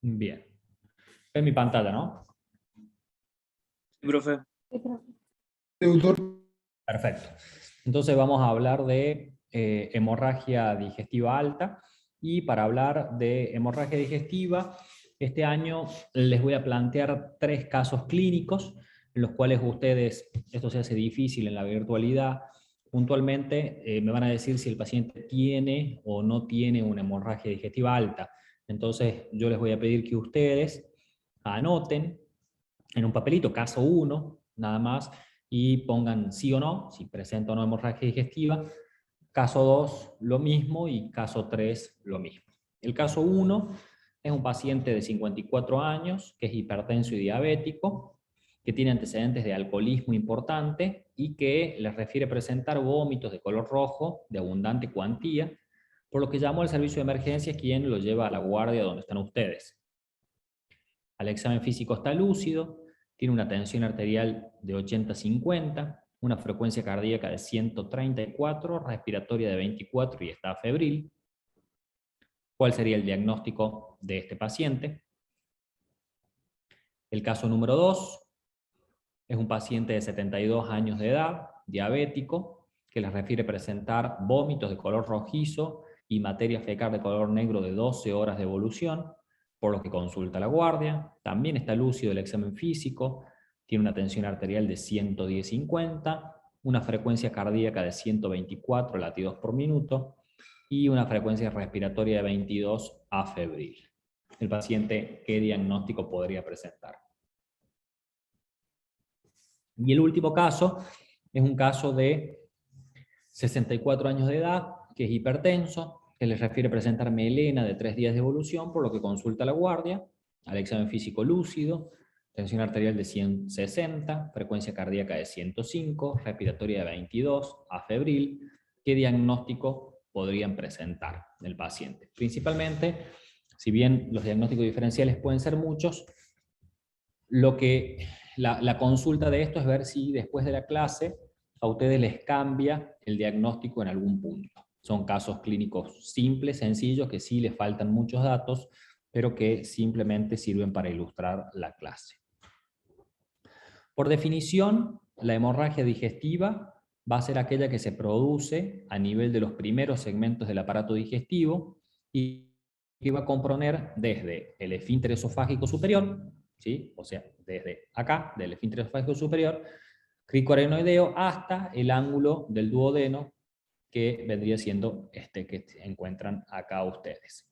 Bien. Es mi pantalla, ¿no? Sí, profe. Sí, doctor. Perfecto. Entonces vamos a hablar de hemorragia digestiva alta. Y para hablar de hemorragia digestiva, este año les voy a plantear 3 casos clínicos en los cuales ustedes, esto se hace difícil en la virtualidad, puntualmente me van a decir si el paciente tiene o no tiene una hemorragia digestiva alta. Entonces yo les voy a pedir que ustedes anoten en un papelito caso 1, nada más, y pongan sí o no, si presenta o no hemorragia digestiva. Caso 2, lo mismo, y caso 3, lo mismo. El caso 1 es un paciente de 54 años, que es hipertenso y diabético, que tiene antecedentes de alcoholismo importante y que les refiere presentar vómitos de color rojo de abundante cuantía, por lo que llamó al servicio de emergencias, quien lo lleva a la guardia donde están ustedes. Al examen físico está lúcido, tiene una tensión arterial de 80-50, una frecuencia cardíaca de 134, respiratoria de 24 y está febril. ¿Cuál sería el diagnóstico de este paciente? El caso número 2 es un paciente de 72 años de edad, diabético, que les refiere presentar vómitos de color rojizo y materia fecal de color negro de 12 horas de evolución, por lo que consulta a la guardia. También está lúcido el examen físico, tiene una tensión arterial de 110-50, una frecuencia cardíaca de 124 latidos por minuto y una frecuencia respiratoria de 22 a febril. El paciente, ¿qué diagnóstico podría presentar? Y el último caso es un caso de 64 años de edad, que es hipertenso, que les refiere presentar melena de 3 días de evolución, por lo que consulta a la guardia, al examen físico lúcido, tensión arterial de 160, frecuencia cardíaca de 105, respiratoria de 22, afebril. ¿Qué diagnóstico podrían presentar el paciente? Principalmente, si bien los diagnósticos diferenciales pueden ser muchos, la consulta de esto es ver si después de la clase a ustedes les cambia el diagnóstico en algún punto. Son casos clínicos simples, sencillos, que sí les faltan muchos datos, pero que simplemente sirven para ilustrar la clase. Por definición, la hemorragia digestiva va a ser aquella que se produce a nivel de los primeros segmentos del aparato digestivo y que va a componer desde el esfínter esofágico superior, ¿sí? O sea, desde acá, del esfínter esofágico superior, cricoarenoideo, hasta el ángulo del duodeno, que vendría siendo este que encuentran acá ustedes,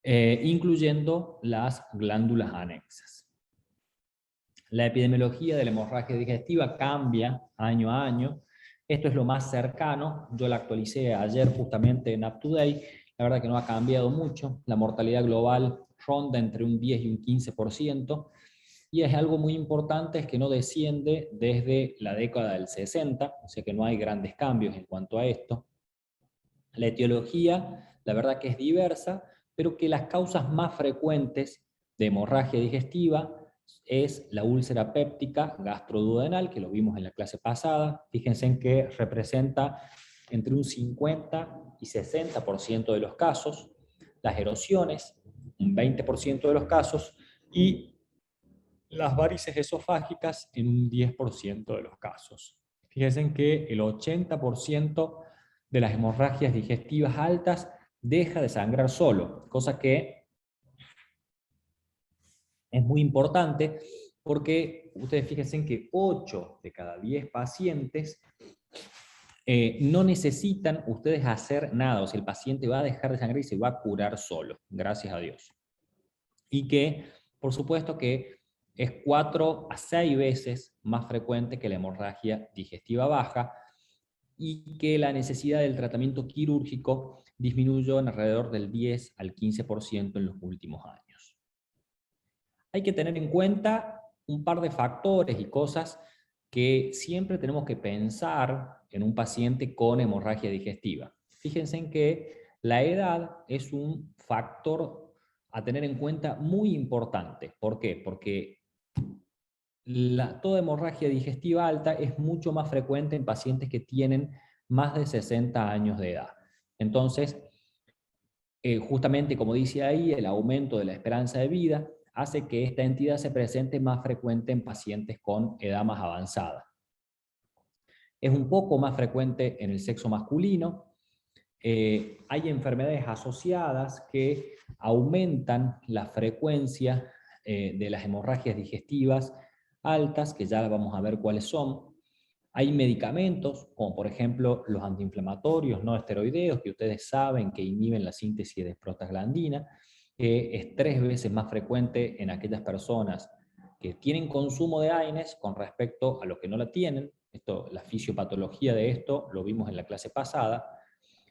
incluyendo las glándulas anexas. La epidemiología de la hemorragia digestiva cambia año a año. Esto es lo más cercano. Yo la actualicé ayer justamente en UpToDate. La verdad que no ha cambiado mucho. La mortalidad global ronda entre un 10 y un 15%. Y es algo muy importante, es que no desciende desde la década del 60, o sea que no hay grandes cambios en cuanto a esto. La etiología, la verdad que es diversa, pero que las causas más frecuentes de hemorragia digestiva es la úlcera péptica gastroduodenal, que lo vimos en la clase pasada. Fíjense en que representa entre un 50 y 60% de los casos, las erosiones, un 20% de los casos, y las varices esofágicas en un 10% de los casos. Fíjense en que el 80% de las hemorragias digestivas altas deja de sangrar solo, cosa que es muy importante porque ustedes fíjense en que 8 de cada 10 pacientes no necesitan ustedes hacer nada, o sea, el paciente va a dejar de sangrar y se va a curar solo, gracias a Dios. Y que, por supuesto que es 4 a 6 veces más frecuente que la hemorragia digestiva baja, y que la necesidad del tratamiento quirúrgico disminuyó en alrededor del 10 al 15% en los últimos años. Hay que tener en cuenta un par de factores y cosas que siempre tenemos que pensar en un paciente con hemorragia digestiva. Fíjense en que la edad es un factor a tener en cuenta muy importante. ¿Por qué? Porque toda hemorragia digestiva alta es mucho más frecuente en pacientes que tienen más de 60 años de edad. Entonces, justamente como dice ahí, el aumento de la esperanza de vida hace que esta entidad se presente más frecuente en pacientes con edad más avanzada. Es un poco más frecuente en el sexo masculino. Hay enfermedades asociadas que aumentan la frecuencia de las hemorragias digestivas altas, que ya vamos a ver cuáles son. Hay medicamentos, como por ejemplo los antiinflamatorios no esteroideos, que ustedes saben que inhiben la síntesis de prostaglandina, que es 3 veces más frecuente en aquellas personas que tienen consumo de AINES con respecto a los que no la tienen. La fisiopatología de esto lo vimos en la clase pasada.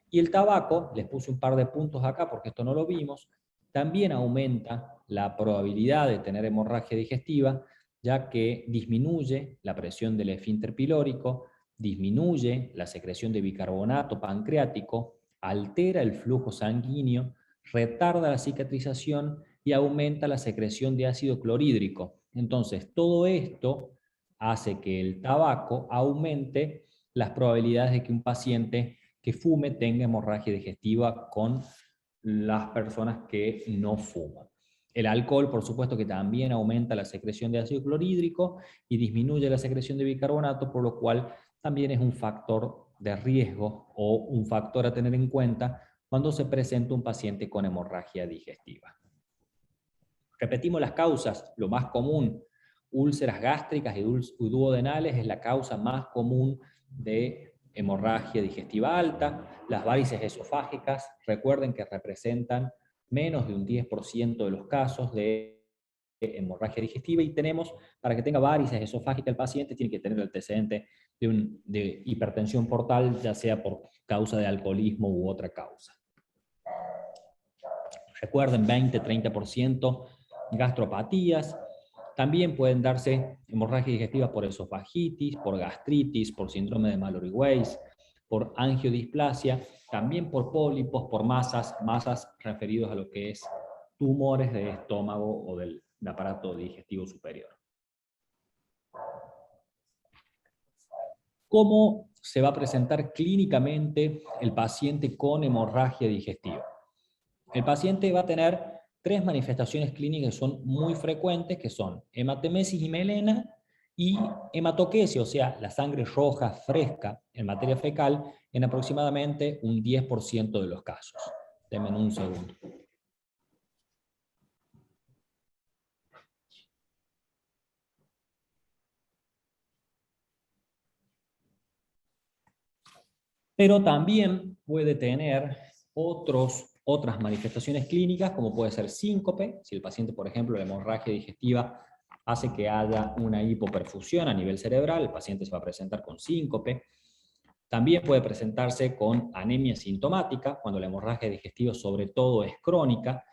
Y el tabaco, les puse un par de puntos acá porque esto no lo vimos, también aumenta la probabilidad de tener hemorragia digestiva, ya que disminuye la presión del esfínter pilórico, disminuye la secreción de bicarbonato pancreático, altera el flujo sanguíneo, retarda la cicatrización y aumenta la secreción de ácido clorhídrico. Entonces, todo esto hace que el tabaco aumente las probabilidades de que un paciente que fume tenga hemorragia digestiva con las personas que no fuman. El alcohol, por supuesto, que también aumenta la secreción de ácido clorhídrico y disminuye la secreción de bicarbonato, por lo cual también es un factor de riesgo o un factor a tener en cuenta cuando se presenta un paciente con hemorragia digestiva. Repetimos las causas. Lo más común, úlceras gástricas y duodenales, es la causa más común de hemorragia digestiva alta. Las varices esofágicas, recuerden que representan menos de un 10% de los casos de hemorragia digestiva, y tenemos, para que tenga varices esofágica el paciente, tiene que tener el antecedente de hipertensión portal, ya sea por causa de alcoholismo u otra causa. Recuerden, 20-30% gastropatías. También pueden darse hemorragia digestiva por esofagitis, por gastritis, por síndrome de Mallory-Weiss, por angiodisplasia, también por pólipos, por masas referidos a lo que es tumores de estómago o del aparato digestivo superior. ¿Cómo se va a presentar clínicamente el paciente con hemorragia digestiva? El paciente va a tener 3 manifestaciones clínicas que son muy frecuentes, que son hematemesis y melena y hematoquesia, o sea, la sangre roja fresca en materia fecal, en aproximadamente un 10% de los casos. Denme un segundo. Pero también puede tener otras manifestaciones clínicas, como puede ser síncope, si el paciente, por ejemplo, la hemorragia digestiva hace que haya una hipoperfusión a nivel cerebral, el paciente se va a presentar con síncope. También puede presentarse con anemia sintomática, cuando la hemorragia digestiva sobre todo es crónica,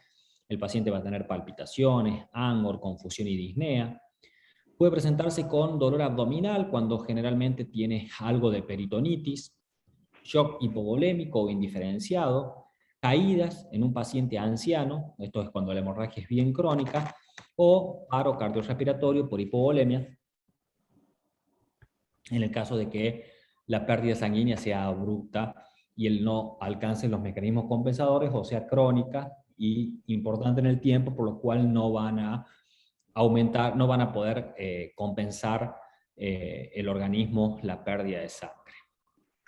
el paciente va a tener palpitaciones, angor, confusión y disnea. Puede presentarse con dolor abdominal, cuando generalmente tiene algo de peritonitis, shock hipovolémico o indiferenciado, caídas en un paciente anciano, esto es cuando la hemorragia es bien crónica, o paro cardiorrespiratorio por hipovolemia, en el caso de que la pérdida sanguínea sea abrupta y él no alcance los mecanismos compensadores, o sea, crónica y importante en el tiempo, por lo cual no van a aumentar, no van a poder compensar el organismo la pérdida de sangre.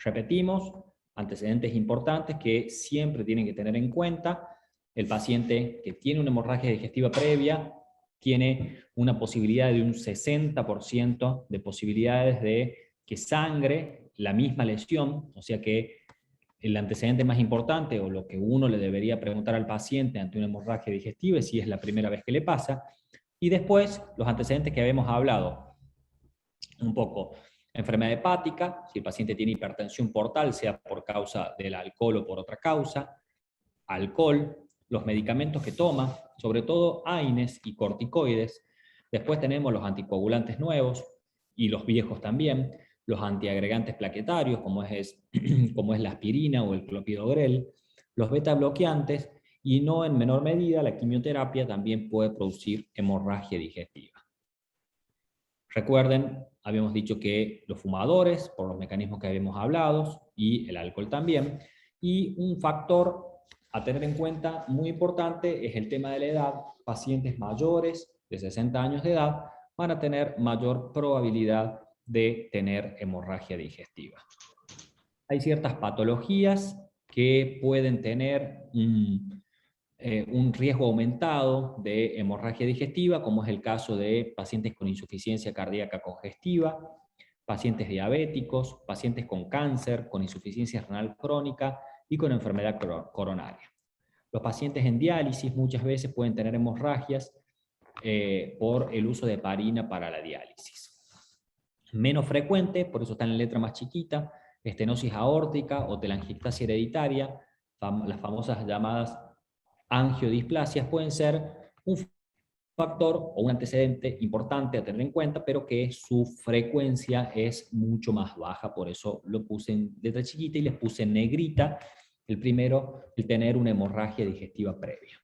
Repetimos, antecedentes importantes que siempre tienen que tener en cuenta. El paciente que tiene una hemorragia digestiva previa tiene una posibilidad de un 60% de posibilidades de que sangre la misma lesión, o sea que el antecedente más importante, o lo que uno le debería preguntar al paciente ante una hemorragia digestiva, es si es la primera vez que le pasa. Y después, los antecedentes que habíamos hablado un poco. Enfermedad hepática, si el paciente tiene hipertensión portal, sea por causa del alcohol o por otra causa. Alcohol, los medicamentos que toma, sobre todo AINES y corticoides. Después tenemos los anticoagulantes nuevos y los viejos también. Los antiagregantes plaquetarios, como es la aspirina o el clopidogrel. Los beta bloqueantes y no en menor medida la quimioterapia también puede producir hemorragia digestiva. Recuerden, habíamos dicho que los fumadores, por los mecanismos que habíamos hablado, y el alcohol también, y un factor a tener en cuenta, muy importante, es el tema de la edad. Pacientes mayores de 60 años de edad van a tener mayor probabilidad de tener hemorragia digestiva. Hay ciertas patologías que pueden tener un riesgo aumentado de hemorragia digestiva, como es el caso de pacientes con insuficiencia cardíaca congestiva, pacientes diabéticos, pacientes con cáncer, con insuficiencia renal crónica y con enfermedad coronaria. Los pacientes en diálisis muchas veces pueden tener hemorragias por el uso de heparina para la diálisis. Menos frecuente, por eso está en la letra más chiquita, estenosis aórtica o telangiectasia hereditaria, las famosas llamadas angiodisplasias, pueden ser un factor o un antecedente importante a tener en cuenta, pero que su frecuencia es mucho más baja, por eso lo puse en letra chiquita y les puse en negrita el primero, el tener una hemorragia digestiva previa.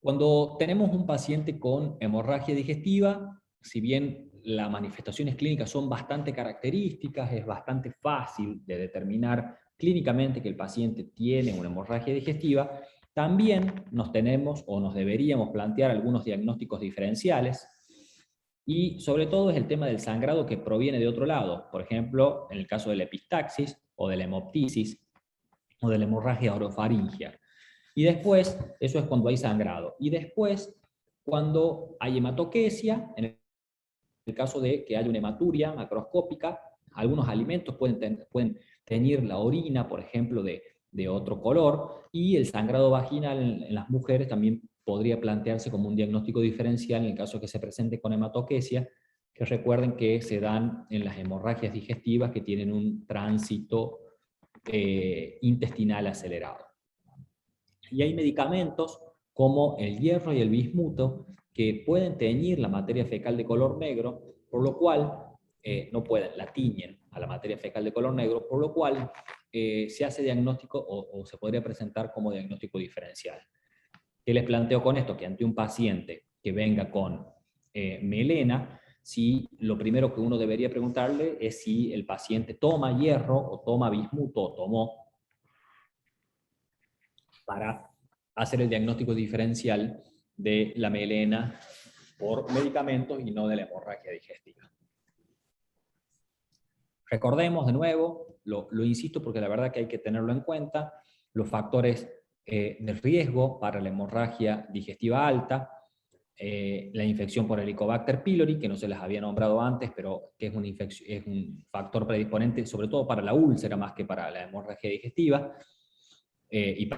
Cuando tenemos un paciente con hemorragia digestiva, si bien las manifestaciones clínicas son bastante características, es bastante fácil de determinar clínicamente que el paciente tiene una hemorragia digestiva, también nos tenemos o nos deberíamos plantear algunos diagnósticos diferenciales, y sobre todo es el tema del sangrado que proviene de otro lado, por ejemplo, en el caso de la epistaxis o de la hemoptisis o de la hemorragia orofaringia. Y después, eso es cuando hay sangrado. Y después, cuando hay hematoquesia, en el caso de que haya una hematuria macroscópica, algunos alimentos pueden teñir la orina, por ejemplo, de otro color, y el sangrado vaginal en las mujeres también podría plantearse como un diagnóstico diferencial en el caso de que se presente con hematoquesia, que recuerden que se dan en las hemorragias digestivas que tienen un tránsito intestinal acelerado. Y hay medicamentos como el hierro y el bismuto que pueden teñir la materia fecal de color negro, por lo cual no pueden, la tiñen a la materia fecal de color negro, por lo cual se hace diagnóstico o se podría presentar como diagnóstico diferencial. ¿Qué les planteo con esto? Que ante un paciente que venga con melena, si lo primero que uno debería preguntarle es si el paciente toma hierro o toma bismuto o tomó, para hacer el diagnóstico diferencial de la melena por medicamentos y no de la hemorragia digestiva. Recordemos de nuevo, lo insisto porque la verdad que hay que tenerlo en cuenta, los factores de riesgo para la hemorragia digestiva alta, la infección por Helicobacter pylori, que no se las había nombrado antes, pero que es un factor predisponente sobre todo para la úlcera más que para la hemorragia digestiva, y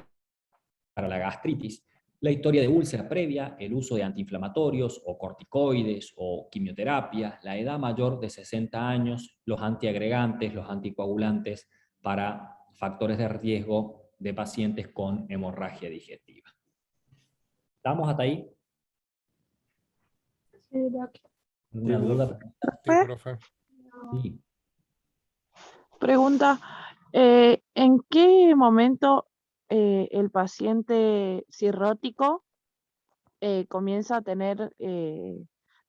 para la gastritis, la historia de úlcera previa, el uso de antiinflamatorios o corticoides o quimioterapia, la edad mayor de 60 años, los antiagregantes, los anticoagulantes para factores de riesgo de pacientes con hemorragia digestiva. ¿Estamos hasta ahí? Sí, Doc. ¿Alguna duda? Sí, profe. Sí. Pregunta, ¿en qué momento el paciente cirrótico comienza a tener,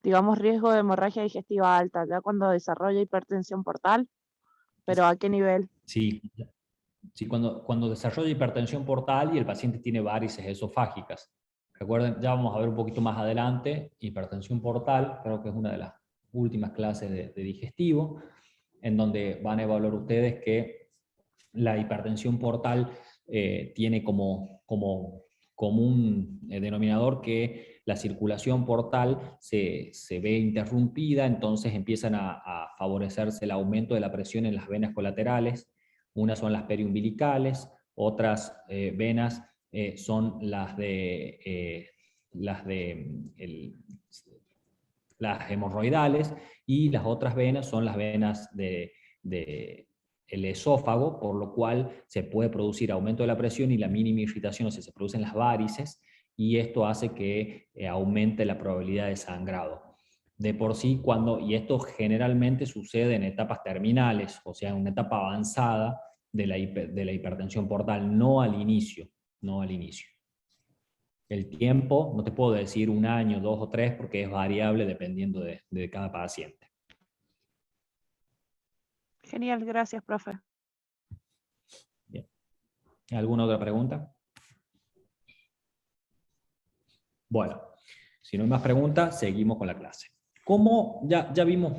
digamos, riesgo de hemorragia digestiva alta? ¿Ya cuando desarrolla hipertensión portal? ¿Pero a qué nivel? Sí, sí, cuando desarrolla hipertensión portal y el paciente tiene varices esofágicas. Recuerden, ya vamos a ver un poquito más adelante, hipertensión portal, creo que es una de las últimas clases de digestivo, en donde van a evaluar ustedes que la hipertensión portal tiene como un denominador que la circulación portal se ve interrumpida, entonces empiezan a favorecerse el aumento de la presión en las venas colaterales. Unas son las periumbilicales, otras venas son las las hemorroidales, y las otras venas son las venas el esófago, por lo cual se puede producir aumento de la presión y la mínima irritación, o sea, se producen las varices, y esto hace que aumente la probabilidad de sangrado. De por sí, y esto generalmente sucede en etapas terminales, o sea, en una etapa avanzada de la hipertensión portal, no al inicio, no al inicio. El tiempo, no te puedo decir 1 año, 2 o 3, porque es variable dependiendo de cada paciente. Genial, gracias, profe. ¿Alguna otra pregunta? Bueno, si no hay más preguntas, seguimos con la clase. Ya vimos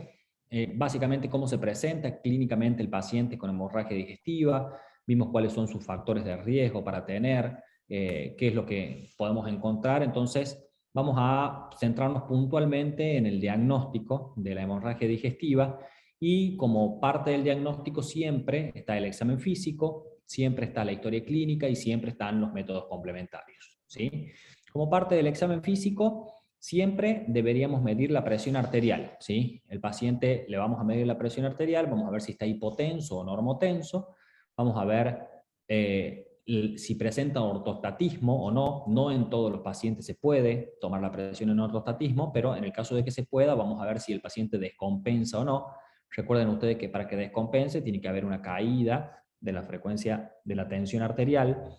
básicamente cómo se presenta clínicamente el paciente con hemorragia digestiva, vimos cuáles son sus factores de riesgo para tener, qué es lo que podemos encontrar. Entonces, vamos a centrarnos puntualmente en el diagnóstico de la hemorragia digestiva, y como parte del diagnóstico siempre está el examen físico, siempre está la historia clínica y siempre están los métodos complementarios, ¿sí? Como parte del examen físico, siempre deberíamos medir la presión arterial, ¿sí? El paciente le vamos a medir la presión arterial, vamos a ver si está hipotenso o normotenso, vamos a ver si presenta ortostatismo o no. No en todos los pacientes se puede tomar la presión en ortostatismo, pero en el caso de que se pueda, vamos a ver si el paciente descompensa o no. Recuerden ustedes que para que descompense tiene que haber una caída de la frecuencia de la tensión arterial,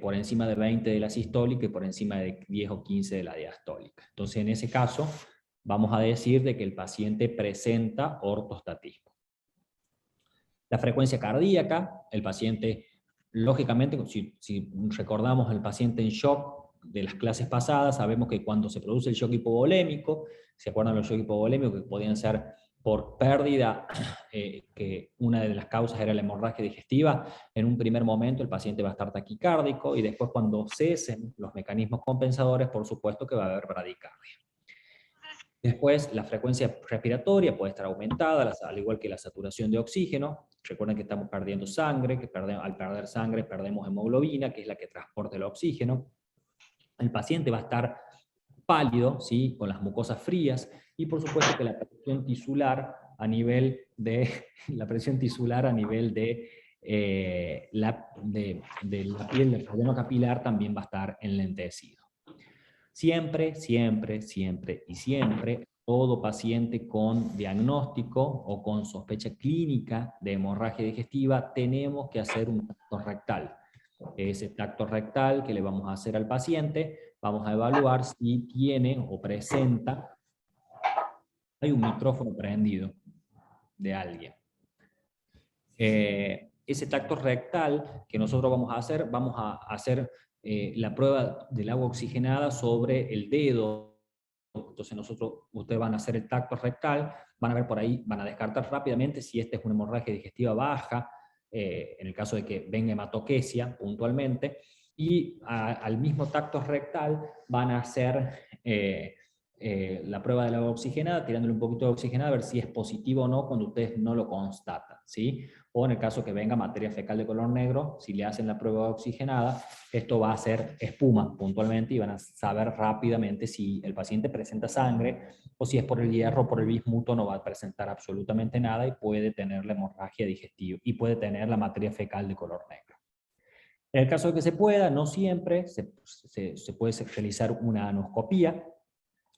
por encima de 20 de la sistólica y por encima de 10 o 15 de la diastólica. Entonces, en ese caso, vamos a decir de que el paciente presenta ortostatismo. La frecuencia cardíaca, el paciente, lógicamente, si recordamos el paciente en shock de las clases pasadas, sabemos que cuando se produce el shock hipovolémico, ¿se acuerdan los shock hipovolémicos que podían ser por pérdida, que una de las causas era la hemorragia digestiva? En un primer momento el paciente va a estar taquicárdico, y después, cuando cesen los mecanismos compensadores, por supuesto que va a haber bradicardia. Después, la frecuencia respiratoria puede estar aumentada, al igual que la saturación de oxígeno. Recuerden que estamos perdiendo sangre, al perder sangre perdemos hemoglobina, que es la que transporta el oxígeno. El paciente va a estar pálido, ¿sí?, con las mucosas frías, y por supuesto que la presión tisular a nivel de la piel del relleno capilar también va a estar enlentecido. Siempre, siempre, siempre y siempre, todo paciente con diagnóstico o con sospecha clínica de hemorragia digestiva, tenemos que hacer un tacto rectal. Ese tacto rectal que le vamos a hacer al paciente, vamos a evaluar si tiene o presenta. Hay un micrófono prendido de alguien. Ese tacto rectal que nosotros vamos a hacer la prueba del agua oxigenada sobre el dedo. Entonces ustedes van a hacer el tacto rectal, van a ver por ahí, van a descartar rápidamente si esta es una hemorragia digestiva baja, en el caso de que venga hematoquesia puntualmente, y al mismo tacto rectal van a hacer la prueba del agua oxigenada, tirándole un poquito de oxigenada, a ver si es positivo o no cuando ustedes no lo constatan, ¿sí? O en el caso que venga materia fecal de color negro, si le hacen la prueba oxigenada, esto va a ser espuma puntualmente, y van a saber rápidamente si el paciente presenta sangre, o si es por el hierro o por el bismuto, no va a presentar absolutamente nada y puede tener la hemorragia digestiva y puede tener la materia fecal de color negro. En el caso de que se pueda, no siempre, se puede realizar una anoscopía,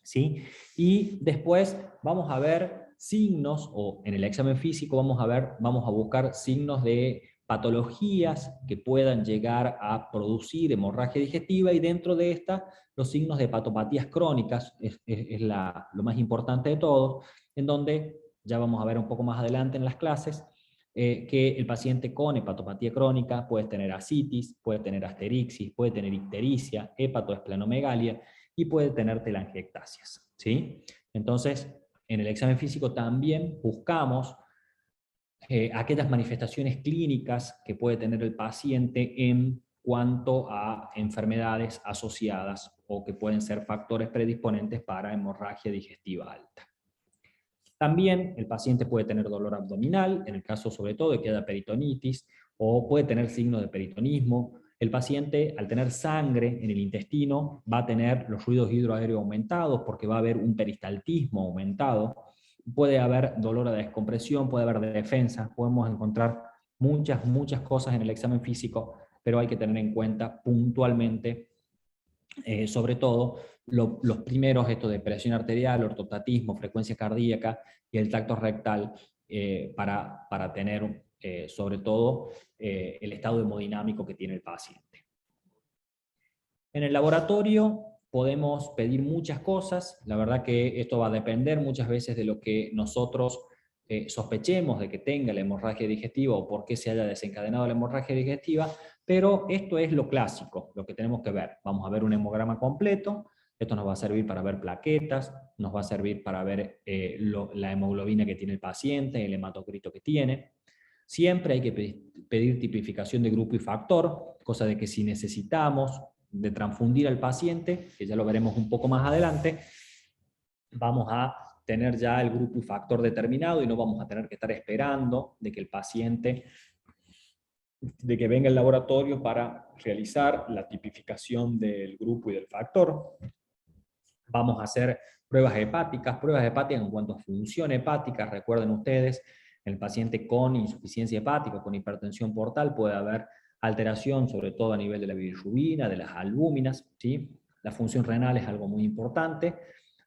¿sí? Y después vamos a ver signos, o en el examen físico vamos a buscar signos de patologías que puedan llegar a producir hemorragia digestiva, y dentro de esta, los signos de hepatopatías crónicas es lo más importante de todo, en donde ya vamos a ver un poco más adelante en las clases, que el paciente con hepatopatía crónica puede tener ascitis, puede tener asterixis, puede tener ictericia, hepatoesplenomegalia, y puede tener telangiectasias, ¿sí? Entonces, en el examen físico también buscamos aquellas manifestaciones clínicas que puede tener el paciente en cuanto a enfermedades asociadas o que pueden ser factores predisponentes para hemorragia digestiva alta. También el paciente puede tener dolor abdominal, en el caso sobre todo de que haya peritonitis, o puede tener signos de peritonismo. El paciente, al tener sangre en el intestino, va a tener los ruidos hidroaéreos aumentados porque va a haber un peristaltismo aumentado. Puede haber dolor a descompresión, puede haber defensa, podemos encontrar muchas cosas en el examen físico, pero hay que tener en cuenta puntualmente, sobre todo, los primeros, esto de presión arterial, ortostatismo, frecuencia cardíaca y el tacto rectal, para tener sobre todo el estado hemodinámico que tiene el paciente. En el laboratorio podemos pedir muchas cosas, la verdad que esto va a depender muchas veces de lo que nosotros sospechemos de que tenga la hemorragia digestiva o por qué se haya desencadenado la hemorragia digestiva, Pero esto es lo clásico, lo que tenemos que ver. Vamos a ver un hemograma completo, esto nos va a servir para ver plaquetas, nos va a servir para ver la hemoglobina que tiene el paciente, el hematocrito que tiene. Siempre hay que pedir tipificación de grupo y factor, cosa de que si necesitamos de transfundir al paciente, que ya lo veremos un poco más adelante, vamos a tener ya el grupo y factor determinado y no vamos a tener que estar esperando de que el paciente, de que venga al laboratorio para realizar la tipificación del grupo y del factor. Vamos a hacer pruebas hepáticas en cuanto a función hepática. Recuerden ustedes, el paciente con insuficiencia hepática, con hipertensión portal, puede haber alteración, sobre todo a nivel de la bilirrubina, de las albúminas, ¿sí? La función renal es algo muy importante,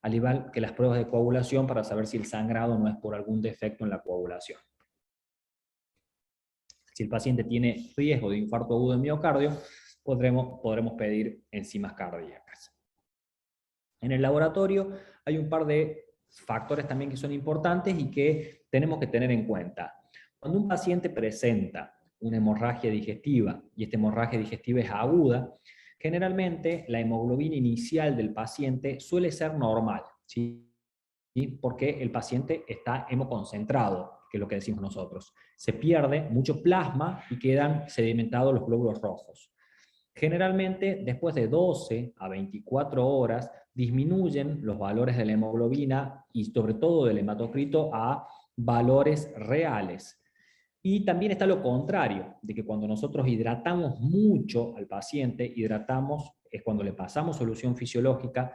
al igual que las pruebas de coagulación para saber si el sangrado no es por algún defecto en la coagulación. Si el paciente tiene riesgo de infarto agudo de miocardio, podremos pedir enzimas cardíacas. En el laboratorio hay un par de factores también que son importantes y que tenemos que tener en cuenta. Cuando un paciente presenta una hemorragia digestiva, y esta hemorragia digestiva es aguda, generalmente la hemoglobina inicial del paciente suele ser normal, ¿sí? Porque el paciente está hemoconcentrado, que es lo que decimos nosotros. Se pierde mucho plasma y quedan sedimentados los glóbulos rojos. Generalmente, después de 12 a 24 horas, disminuyen los valores de la hemoglobina y sobre todo del hematocrito a valores reales. Y también está lo contrario, de que cuando nosotros hidratamos mucho al paciente, es cuando le pasamos solución fisiológica,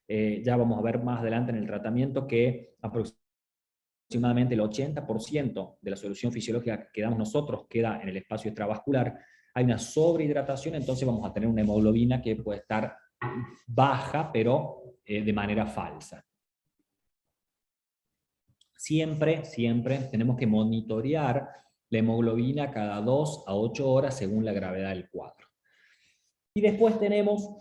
ya vamos a ver más adelante en el tratamiento que aproximadamente el 80% de la solución fisiológica que damos nosotros queda en el espacio extravascular. Hay una sobrehidratación, entonces vamos a tener una hemoglobina que puede estar baja, pero de manera falsa. Siempre tenemos que monitorear la hemoglobina cada 2 a 8 horas según la gravedad del cuadro. Y después tenemos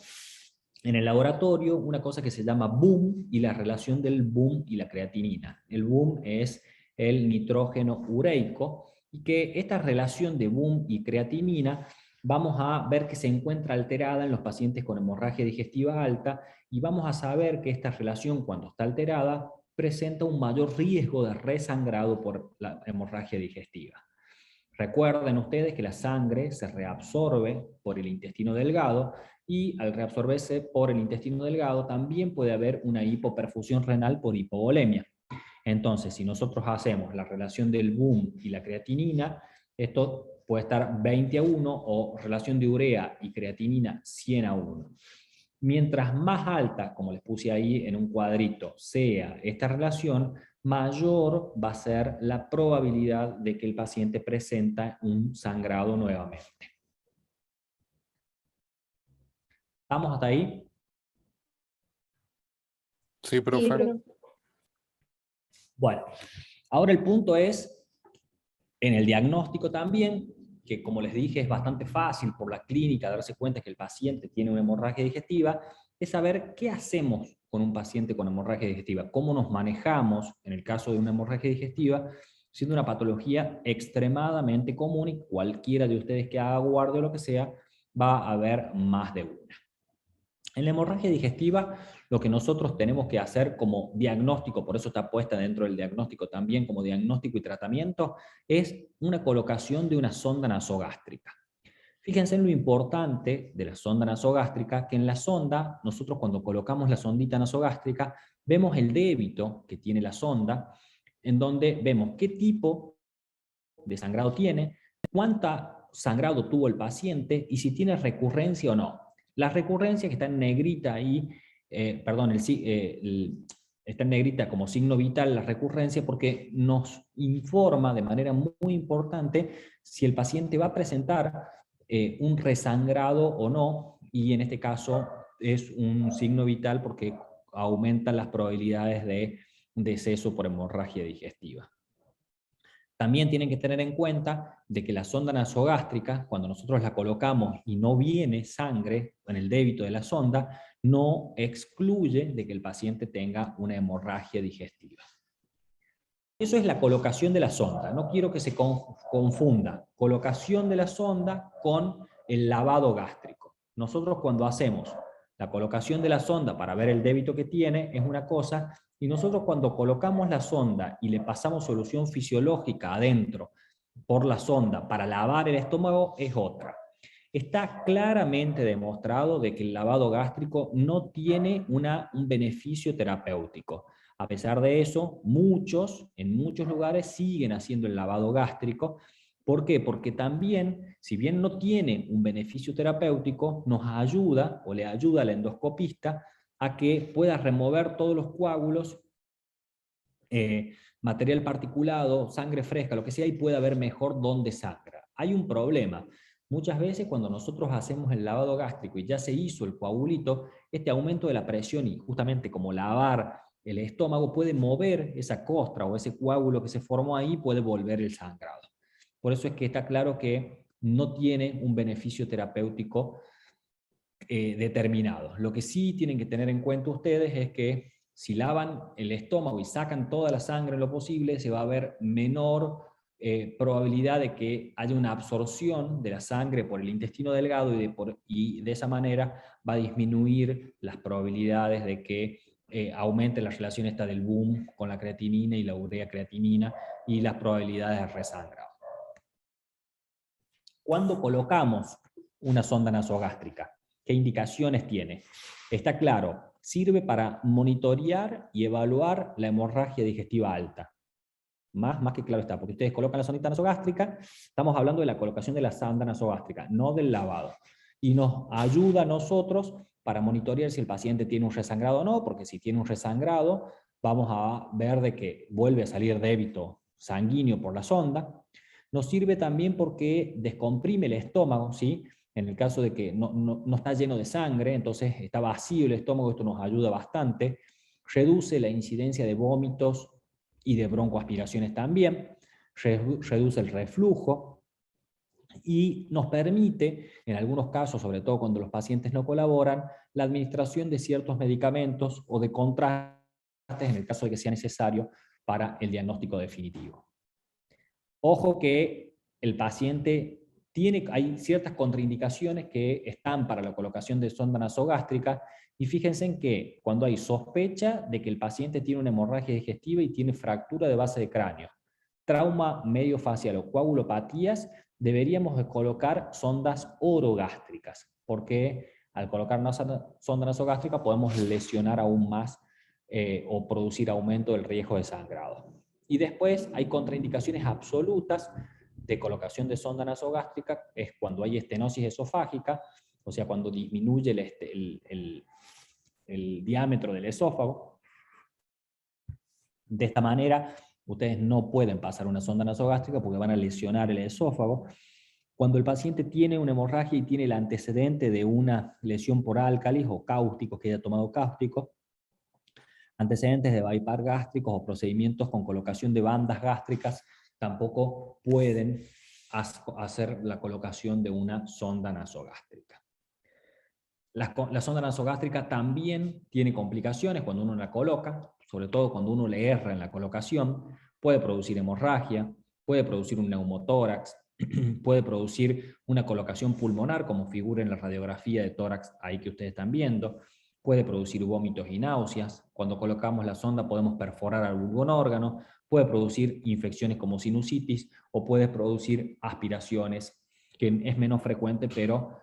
en el laboratorio una cosa que se llama BUM y la relación del BUM y la creatinina. El BUM es el nitrógeno ureico y que esta relación de BUM y creatinina vamos a ver que se encuentra alterada en los pacientes con hemorragia digestiva alta y vamos a saber que esta relación cuando está alterada presenta un mayor riesgo de resangrado por la hemorragia digestiva. Recuerden ustedes que la sangre se reabsorbe por el intestino delgado y al reabsorberse por el intestino delgado también puede haber una hipoperfusión renal por hipovolemia. Entonces, si nosotros hacemos la relación del BUM y la creatinina, esto puede estar 20:1 o relación de urea y creatinina 100:1. Mientras más alta, como les puse ahí en un cuadrito, sea esta relación, mayor va a ser la probabilidad de que el paciente presente un sangrado nuevamente. ¿Estamos hasta ahí? Sí, profe. Bueno, ahora el punto es, en el diagnóstico también, que como les dije es bastante fácil por la clínica darse cuenta que el paciente tiene una hemorragia digestiva, es saber qué hacemos con un paciente con hemorragia digestiva, cómo nos manejamos en el caso de una hemorragia digestiva, siendo una patología extremadamente común y cualquiera de ustedes que haga guardia o lo que sea, va a haber más de una. En la hemorragia digestiva, lo que nosotros tenemos que hacer como diagnóstico, por eso está puesta dentro del diagnóstico también como diagnóstico y tratamiento, es una colocación de una sonda nasogástrica. Fíjense en lo importante de la sonda nasogástrica, que en la sonda, nosotros cuando colocamos la sondita nasogástrica, vemos el débito que tiene la sonda, en donde vemos qué tipo de sangrado tiene, cuánta sangrado tuvo el paciente y si tiene recurrencia o no. La recurrencia que está en negrita ahí, está en negrita como signo vital la recurrencia porque nos informa de manera muy importante si el paciente va a presentar un resangrado o no, y en este caso es un signo vital porque aumenta las probabilidades de deceso por hemorragia digestiva. También tienen que tener en cuenta de que la sonda nasogástrica, cuando nosotros la colocamos y no viene sangre en el débito de la sonda, no excluye de que el paciente tenga una hemorragia digestiva. Eso es la colocación de la sonda. No quiero que se confunda colocación de la sonda con el lavado gástrico. Nosotros cuando hacemos la colocación de la sonda para ver el débito que tiene es una cosa, y nosotros cuando colocamos la sonda y le pasamos solución fisiológica adentro por la sonda para lavar el estómago es otra. Está claramente demostrado de que el lavado gástrico no tiene un beneficio terapéutico. A pesar de eso, en muchos lugares siguen haciendo el lavado gástrico. ¿Por qué? Porque también, si bien no tiene un beneficio terapéutico, nos ayuda o le ayuda al endoscopista a que pueda remover todos los coágulos, material particulado, sangre fresca, lo que sea, y pueda ver mejor dónde sangra. Hay un problema. Muchas veces cuando nosotros hacemos el lavado gástrico y ya se hizo el coagulito, este aumento de la presión y justamente como lavar el estómago puede mover esa costra o ese coágulo que se formó ahí, puede volver el sangrado. Por eso es que está claro que no tiene un beneficio terapéutico determinado. Lo que sí tienen que tener en cuenta ustedes es que si lavan el estómago y sacan toda la sangre en lo posible, se va a ver menor probabilidad de que haya una absorción de la sangre por el intestino delgado y de esa manera va a disminuir las probabilidades de que aumente la relación esta del boom con la creatinina y la urea creatinina y las probabilidades de resangrado. ¿Cuándo colocamos una sonda nasogástrica? ¿Qué indicaciones tiene? Está claro, sirve para monitorear y evaluar la hemorragia digestiva alta. Más que claro está, porque ustedes colocan la sondita nasogástrica, estamos hablando de la colocación de la sonda nasogástrica, no del lavado. Y nos ayuda a nosotros para monitorear si el paciente tiene un resangrado o no, porque si tiene un resangrado, vamos a ver de que vuelve a salir débito sanguíneo por la sonda. Nos sirve también porque descomprime el estómago, ¿sí? En el caso de que no está lleno de sangre, entonces está vacío el estómago, esto nos ayuda bastante. Reduce la incidencia de vómitos y de broncoaspiraciones también, reduce el reflujo y nos permite, en algunos casos, sobre todo cuando los pacientes no colaboran, la administración de ciertos medicamentos o de contrastes en el caso de que sea necesario para el diagnóstico definitivo. Ojo que el paciente hay ciertas contraindicaciones que están para la colocación de sonda nasogástrica, y fíjense en que cuando hay sospecha de que el paciente tiene una hemorragia digestiva y tiene fractura de base de cráneo, trauma mediofacial o coagulopatías, deberíamos de colocar sondas orogástricas, porque al colocar una sonda nasogástrica podemos lesionar aún más o producir aumento del riesgo de sangrado. Y después hay contraindicaciones absolutas de colocación de sonda nasogástrica, es cuando hay estenosis esofágica, o sea, cuando disminuye el diámetro del esófago. De esta manera, ustedes no pueden pasar una sonda nasogástrica porque van a lesionar el esófago. Cuando el paciente tiene una hemorragia y tiene el antecedente de una lesión por álcalis o cáusticos, que haya tomado cáusticos, antecedentes de bypass gástricos o procedimientos con colocación de bandas gástricas, tampoco pueden hacer la colocación de una sonda nasogástrica. La sonda nasogástrica también tiene complicaciones cuando uno la coloca, sobre todo cuando uno le erra en la colocación. Puede producir hemorragia, puede producir un neumotórax, puede producir una colocación pulmonar, como figura en la radiografía de tórax ahí que ustedes están viendo. Puede producir vómitos y náuseas. Cuando colocamos la sonda podemos perforar algún órgano, puede producir infecciones como sinusitis o puede producir aspiraciones, que es menos frecuente, pero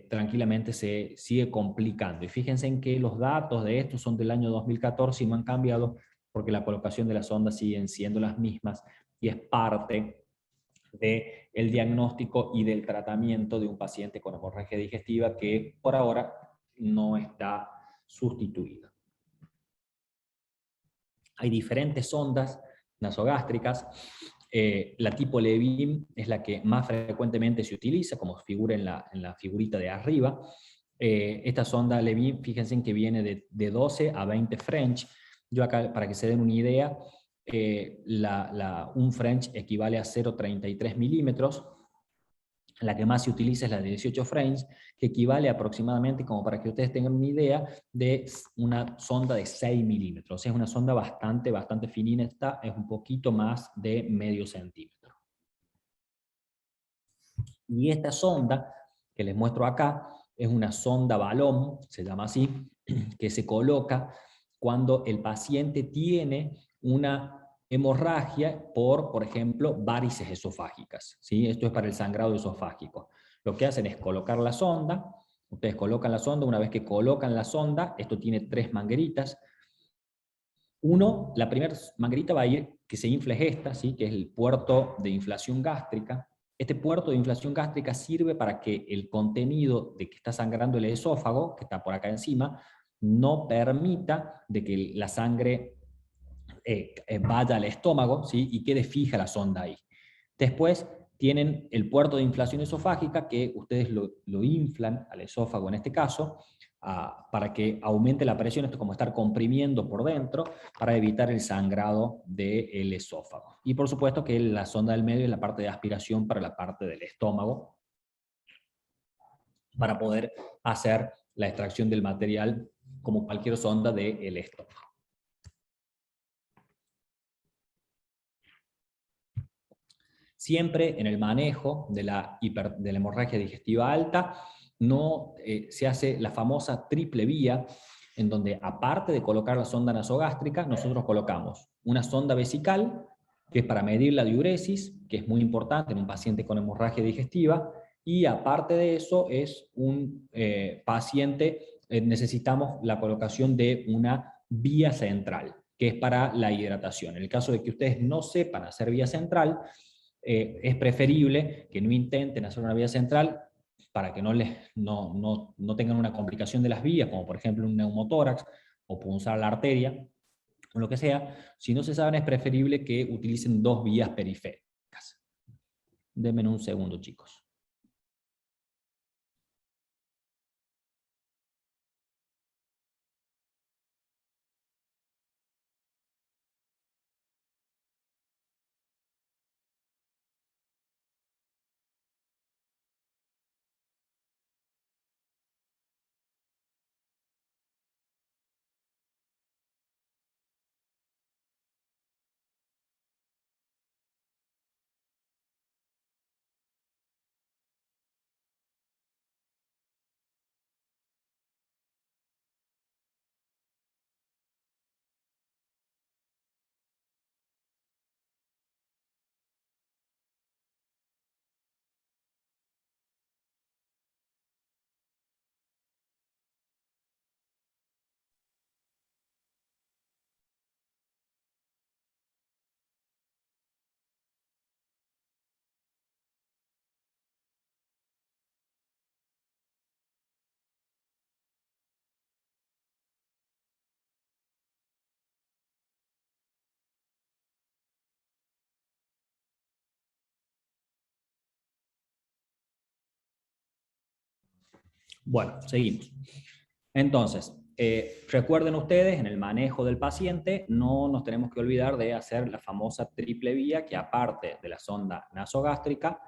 tranquilamente se sigue complicando. Y fíjense en que los datos de esto son del año 2014 y no han cambiado porque la colocación de las sondas siguen siendo las mismas y es parte del diagnóstico y del tratamiento de un paciente con hemorragia digestiva que por ahora no está sustituida. Hay diferentes sondas nasogástricas. La tipo Levin es la que más frecuentemente se utiliza, como figura en la figurita de arriba. Esta sonda Levin, fíjense en que viene de 12 a 20 French. Yo acá, para que se den una idea, un French equivale a 0,33 milímetros. La que más se utiliza es la de 18 French, que equivale aproximadamente, como para que ustedes tengan una idea, de una sonda de 6 milímetros. Es una sonda bastante finita, esta es un poquito más de medio centímetro. Y esta sonda que les muestro acá es una sonda balón, se llama así, que se coloca cuando el paciente tiene una hemorragia por ejemplo, varices esofágicas, ¿sí? Esto es para el sangrado esofágico. Lo que hacen es colocar la sonda, ustedes colocan la sonda, una vez que colocan la sonda, esto tiene 3 mangueritas. Uno, la primera manguerita va a ir, que se infla es esta, ¿sí? Que es el puerto de inflación gástrica. Este puerto de inflación gástrica sirve para que el contenido de que está sangrando el esófago, que está por acá encima, no permita de que la sangre vaya al estómago, ¿sí? Y quede fija la sonda ahí. Después tienen el puerto de inflación esofágica, que ustedes lo inflan al esófago en este caso, para que aumente la presión, esto es como estar comprimiendo por dentro, para evitar el sangrado del esófago. Y por supuesto que la sonda del medio es la parte de aspiración para la parte del estómago, para poder hacer la extracción del material como cualquier sonda del estómago. Siempre en el manejo de la hemorragia digestiva alta no se hace la famosa triple vía, en donde aparte de colocar la sonda nasogástrica, nosotros colocamos una sonda vesical, que es para medir la diuresis, que es muy importante en un paciente con hemorragia digestiva, y aparte de eso es un paciente, necesitamos la colocación de una vía central, que es para la hidratación. En el caso de que ustedes no sepan hacer vía central, es preferible que no intenten hacer una vía central para que no tengan una complicación de las vías, como por ejemplo un neumotórax o punzar la arteria, o lo que sea. Si no se saben, es preferible que utilicen 2 vías periféricas. Denme un segundo, chicos. Bueno, seguimos. Entonces, recuerden ustedes, en el manejo del paciente, no nos tenemos que olvidar de hacer la famosa triple vía, que aparte de la sonda nasogástrica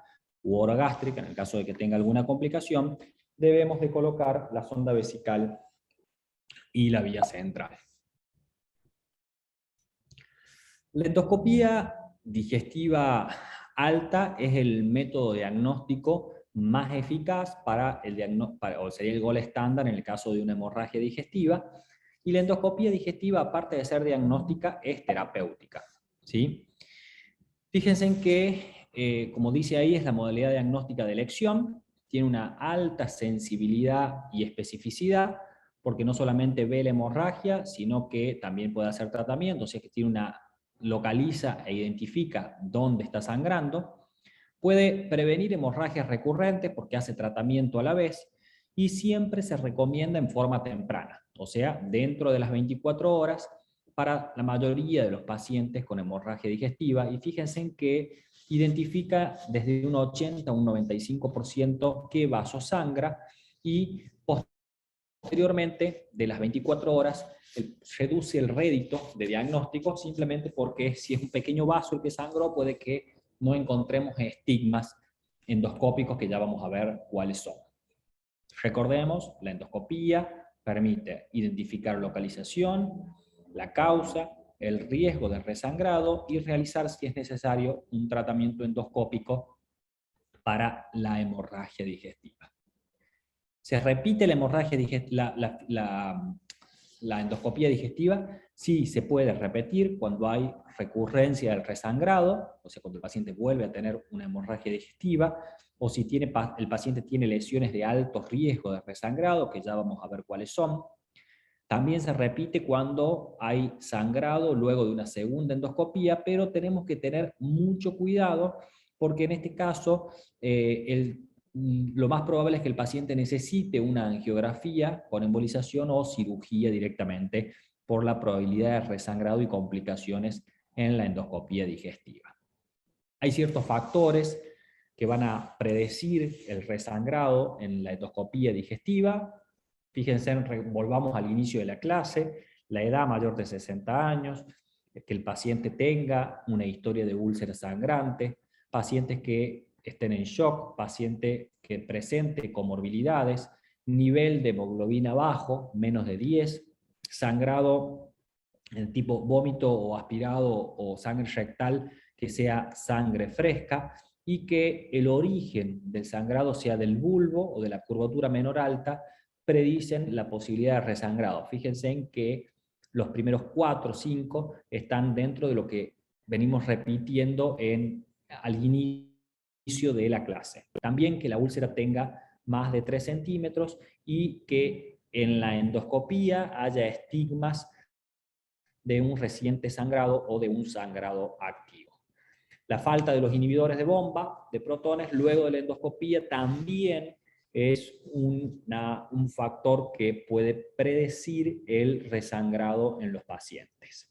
u orogástrica, en el caso de que tenga alguna complicación, debemos de colocar la sonda vesical y la vía central. La endoscopía digestiva alta es el método diagnóstico más eficaz para o sería el gol estándar en el caso de una hemorragia digestiva, y la endoscopía digestiva, aparte de ser diagnóstica, es terapéutica, ¿sí? Fíjense en que, como dice ahí, es la modalidad diagnóstica de elección, tiene una alta sensibilidad y especificidad, porque no solamente ve la hemorragia, sino que también puede hacer tratamiento, o sea que localiza e identifica dónde está sangrando. Puede prevenir hemorragias recurrentes porque hace tratamiento a la vez, y siempre se recomienda en forma temprana, o sea, dentro de las 24 horas para la mayoría de los pacientes con hemorragia digestiva. Y fíjense en que identifica desde un 80 a un 95% qué vaso sangra, y posteriormente de las 24 horas reduce el rédito de diagnóstico, simplemente porque si es un pequeño vaso el que sangró, puede que no encontremos estigmas endoscópicos, que ya vamos a ver cuáles son. Recordemos, la endoscopía permite identificar localización, la causa, el riesgo de resangrado y realizar, si es necesario, un tratamiento endoscópico para la hemorragia digestiva. ¿Se repite la hemorragia la endoscopía digestiva? Sí, se puede repetir cuando hay recurrencia del resangrado, o sea, cuando el paciente vuelve a tener una hemorragia digestiva, o si el paciente tiene lesiones de alto riesgo de resangrado, que ya vamos a ver cuáles son. También se repite cuando hay sangrado luego de una segunda endoscopía, pero tenemos que tener mucho cuidado porque en este caso lo más probable es que el paciente necesite una angiografía con embolización o cirugía directamente por la probabilidad de resangrado y complicaciones en la endoscopía digestiva. Hay ciertos factores que van a predecir el resangrado en la endoscopía digestiva. Fíjense, volvamos al inicio de la clase, la edad mayor de 60 años, que el paciente tenga una historia de úlcera sangrante, pacientes que estén en shock, paciente que presente comorbilidades, nivel de hemoglobina bajo, menos de 10, sangrado en tipo vómito o aspirado o sangre rectal que sea sangre fresca, y que el origen del sangrado sea del bulbo o de la curvatura menor alta, predicen la posibilidad de resangrado. Fíjense en que los primeros 4 o 5 están dentro de lo que venimos repitiendo al inicio de la clase. También que la úlcera tenga más de 3 centímetros y que en la endoscopía haya estigmas de un reciente sangrado o de un sangrado activo. La falta de los inhibidores de bomba de protones luego de la endoscopía también es un factor que puede predecir el resangrado en los pacientes.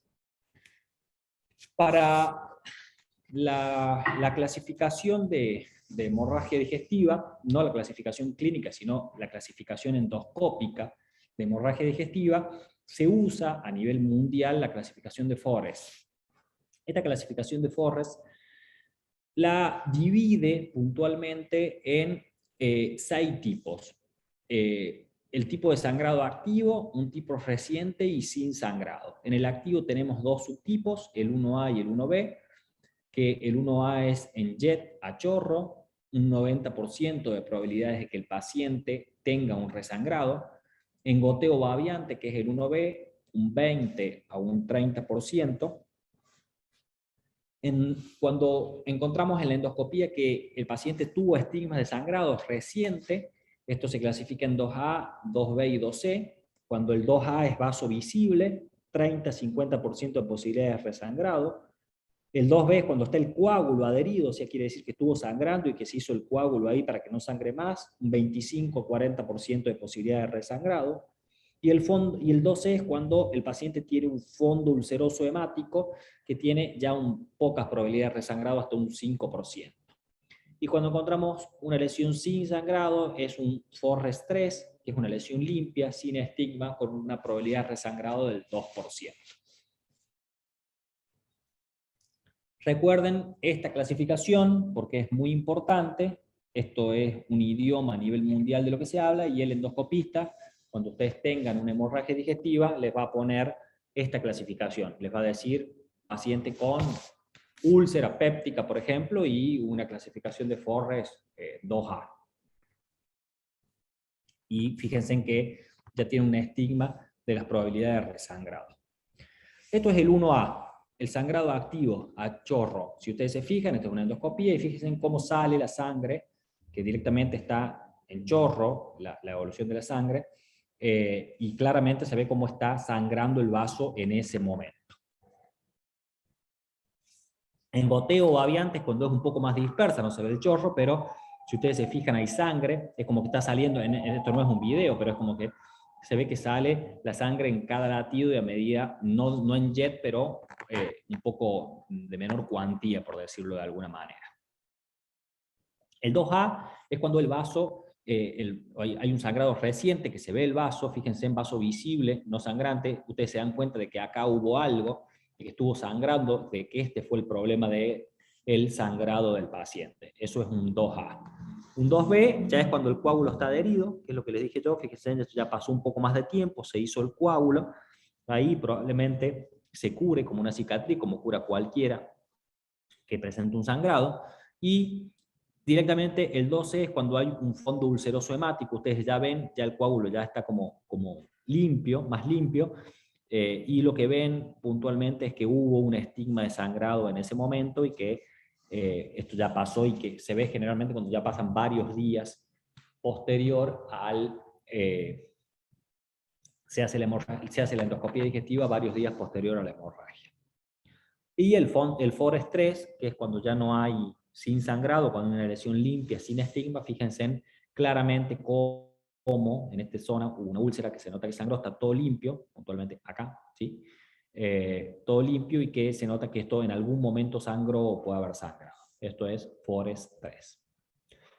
Para la clasificación de hemorragia digestiva, no la clasificación clínica, sino la clasificación endoscópica de hemorragia digestiva, se usa a nivel mundial la clasificación de Forrest. Esta clasificación de Forrest la divide puntualmente en 6 tipos. El tipo de sangrado activo, un tipo reciente y sin sangrado. En el activo tenemos 2 subtipos, el 1A y el 1B, que el 1A es en jet a chorro, un 90% de probabilidades de que el paciente tenga un resangrado. En goteo babiante, que es el 1B, un 20 a un 30%. Cuando encontramos en la endoscopía que el paciente tuvo estigmas de sangrado reciente, esto se clasifica en 2A, 2B y 2C. Cuando el 2A es vaso visible, 30-50% de posibilidades de resangrado. El 2B es cuando está el coágulo adherido, o sea, quiere decir que estuvo sangrando y que se hizo el coágulo ahí para que no sangre más, un 25-40% de posibilidad de resangrado. Y el 2C es cuando el paciente tiene un fondo ulceroso hemático que tiene ya pocas probabilidades de resangrado, hasta un 5%. Y cuando encontramos una lesión sin sangrado, es un Forrest 3, que es una lesión limpia, sin estigma, con una probabilidad de resangrado del 2%. Recuerden esta clasificación porque es muy importante. Esto es un idioma a nivel mundial de lo que se habla, y el endoscopista, cuando ustedes tengan una hemorragia digestiva, les va a poner esta clasificación. Les va a decir paciente con úlcera péptica, por ejemplo, y una clasificación de Forrest 2A. Y fíjense en que ya tiene un estigma de las probabilidades de resangrado. Esto es el 1A. El sangrado activo a chorro. Si ustedes se fijan, esta es una endoscopía, y fíjense en cómo sale la sangre, que directamente está en chorro, la evolución de la sangre, y claramente se ve cómo está sangrando el vaso en ese momento. En goteo babiante es cuando es un poco más dispersa, no se ve el chorro, pero si ustedes se fijan hay sangre, es como que está saliendo, esto no es un video, pero es como que se ve que sale la sangre en cada latido y a medida, no en jet, pero un poco de menor cuantía, por decirlo de alguna manera. El 2A es cuando el vaso, hay un sangrado reciente que se ve el vaso, fíjense en vaso visible, no sangrante, ustedes se dan cuenta de que acá hubo algo, de que estuvo sangrando, de que este fue el problema del sangrado del paciente. Eso es un 2A. Un 2B ya es cuando el coágulo está adherido, que es lo que les dije yo, fíjense, ya pasó un poco más de tiempo, se hizo el coágulo, ahí probablemente se cure como una cicatriz, como cura cualquiera que presente un sangrado, y Directamente el 12 es cuando hay un fondo ulceroso hemático. Ustedes ya ven, ya el coágulo ya está como limpio, más limpio, y lo que ven puntualmente es que hubo un estigma de sangrado en ese momento y que esto ya pasó y que se ve generalmente cuando ya pasan varios días posterior al... se hace la endoscopia digestiva varios días posterior a la hemorragia. Y el FORES 3, que es cuando ya no hay sin sangrado, cuando hay una lesión limpia, sin estigma, fíjense claramente cómo en esta zona hubo una úlcera que se nota que sangró, está todo limpio, puntualmente acá, ¿sí? Todo limpio y que se nota que esto en algún momento sangró o puede haber sangrado. Esto es FORES 3.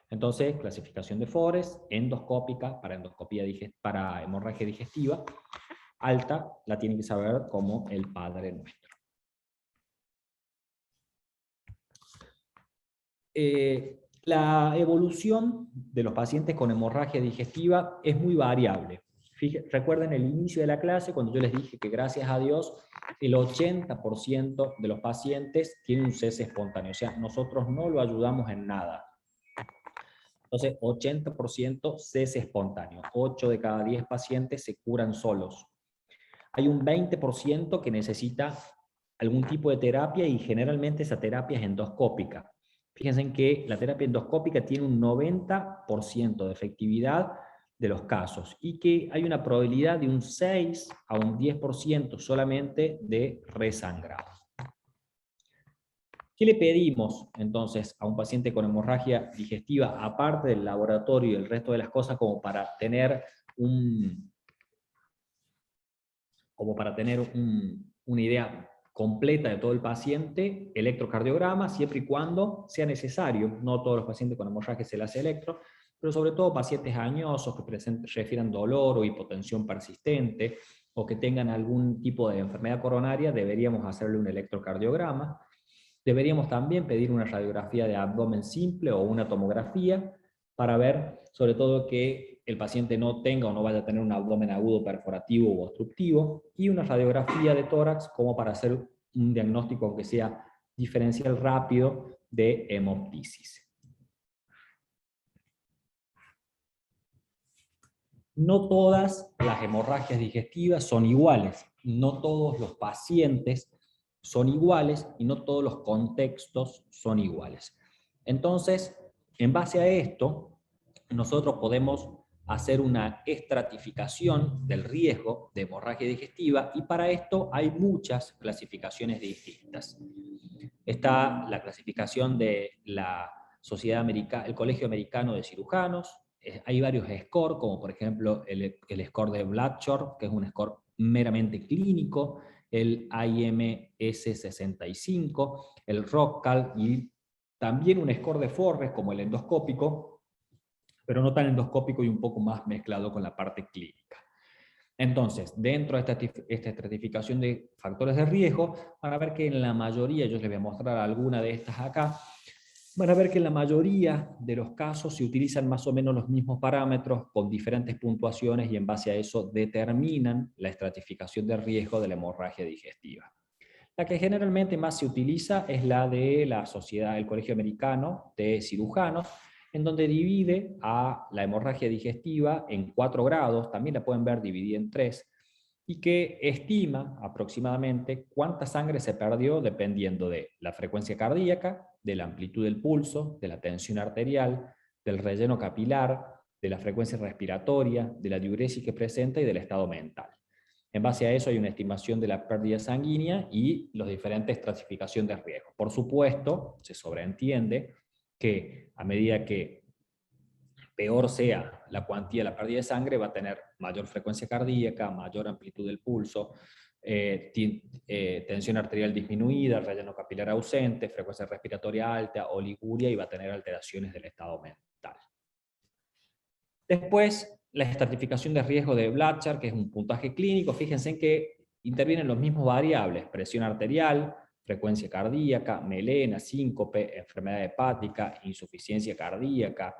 Entonces, clasificación de FORES, endoscópica para hemorragia digestiva, alta, la tienen que saber como el Padre Nuestro. La evolución de los pacientes con hemorragia digestiva es muy variable. Recuerden el inicio de la clase cuando yo les dije que gracias a Dios el 80% de los pacientes tienen un cese espontáneo, o sea, nosotros no lo ayudamos en nada. Entonces, 80% cese espontáneo. 8 de cada 10 pacientes se curan solos. Hay un 20% que necesita algún tipo de terapia y generalmente esa terapia es endoscópica. Fíjense en que la terapia endoscópica tiene un 90% de efectividad de los casos y que hay una probabilidad de un 6 a un 10% solamente de resangrado. ¿Qué le pedimos entonces a un paciente con hemorragia digestiva, aparte del laboratorio y el resto de las cosas, como para tener una idea completa de todo el paciente? Electrocardiograma, siempre y cuando sea necesario. No todos los pacientes con hemorragia se le hace electro, pero sobre todo pacientes añosos que refieran dolor o hipotensión persistente o que tengan algún tipo de enfermedad coronaria, deberíamos hacerle un electrocardiograma. Deberíamos también pedir una radiografía de abdomen simple o una tomografía para ver, sobre todo, que el paciente no tenga o no vaya a tener un abdomen agudo perforativo o obstructivo, y una radiografía de tórax como para hacer un diagnóstico, aunque sea diferencial rápido, de hemoptisis. No todas las hemorragias digestivas son iguales, no todos los pacientes son iguales y no todos los contextos son iguales. Entonces, en base a esto, nosotros podemos hacer una estratificación del riesgo de hemorragia digestiva y para esto hay muchas clasificaciones distintas. Está la clasificación de la Sociedad Americana, el Colegio Americano de Cirujanos. Hay varios scores, como por ejemplo el score de Blatchor, que es un score meramente clínico, el IMS-65, el ROCCAL y también un score de Forres como el endoscópico, pero no tan endoscópico y un poco más mezclado con la parte clínica. Entonces, dentro de esta estratificación de factores de riesgo, van a ver que en la mayoría, yo les voy a mostrar alguna de estas acá, van a ver que en la mayoría de los casos se utilizan más o menos los mismos parámetros con diferentes puntuaciones y en base a eso determinan la estratificación de riesgo de la hemorragia digestiva. La que generalmente más se utiliza es la de la Sociedad, el Colegio Americano de Cirujanos, en donde divide a la hemorragia digestiva en 4 grados, también la pueden ver dividida en 3, y que estima aproximadamente cuánta sangre se perdió dependiendo de la frecuencia cardíaca, de la amplitud del pulso, de la tensión arterial, del relleno capilar, de la frecuencia respiratoria, de la diuresis que presenta y del estado mental. En base a eso hay una estimación de la pérdida sanguínea y las diferentes estratificaciones de riesgo. Por supuesto, se sobreentiende que a medida que peor sea la cuantía de la pérdida de sangre, va a tener mayor frecuencia cardíaca, mayor amplitud del pulso, tensión arterial disminuida, relleno capilar ausente, frecuencia respiratoria alta, oliguria, y va a tener alteraciones del estado mental. Después, la estratificación de riesgo de Blatchor, que es un puntaje clínico. Fíjense en que intervienen los mismos variables: presión arterial, frecuencia cardíaca, melena, síncope, enfermedad hepática, insuficiencia cardíaca,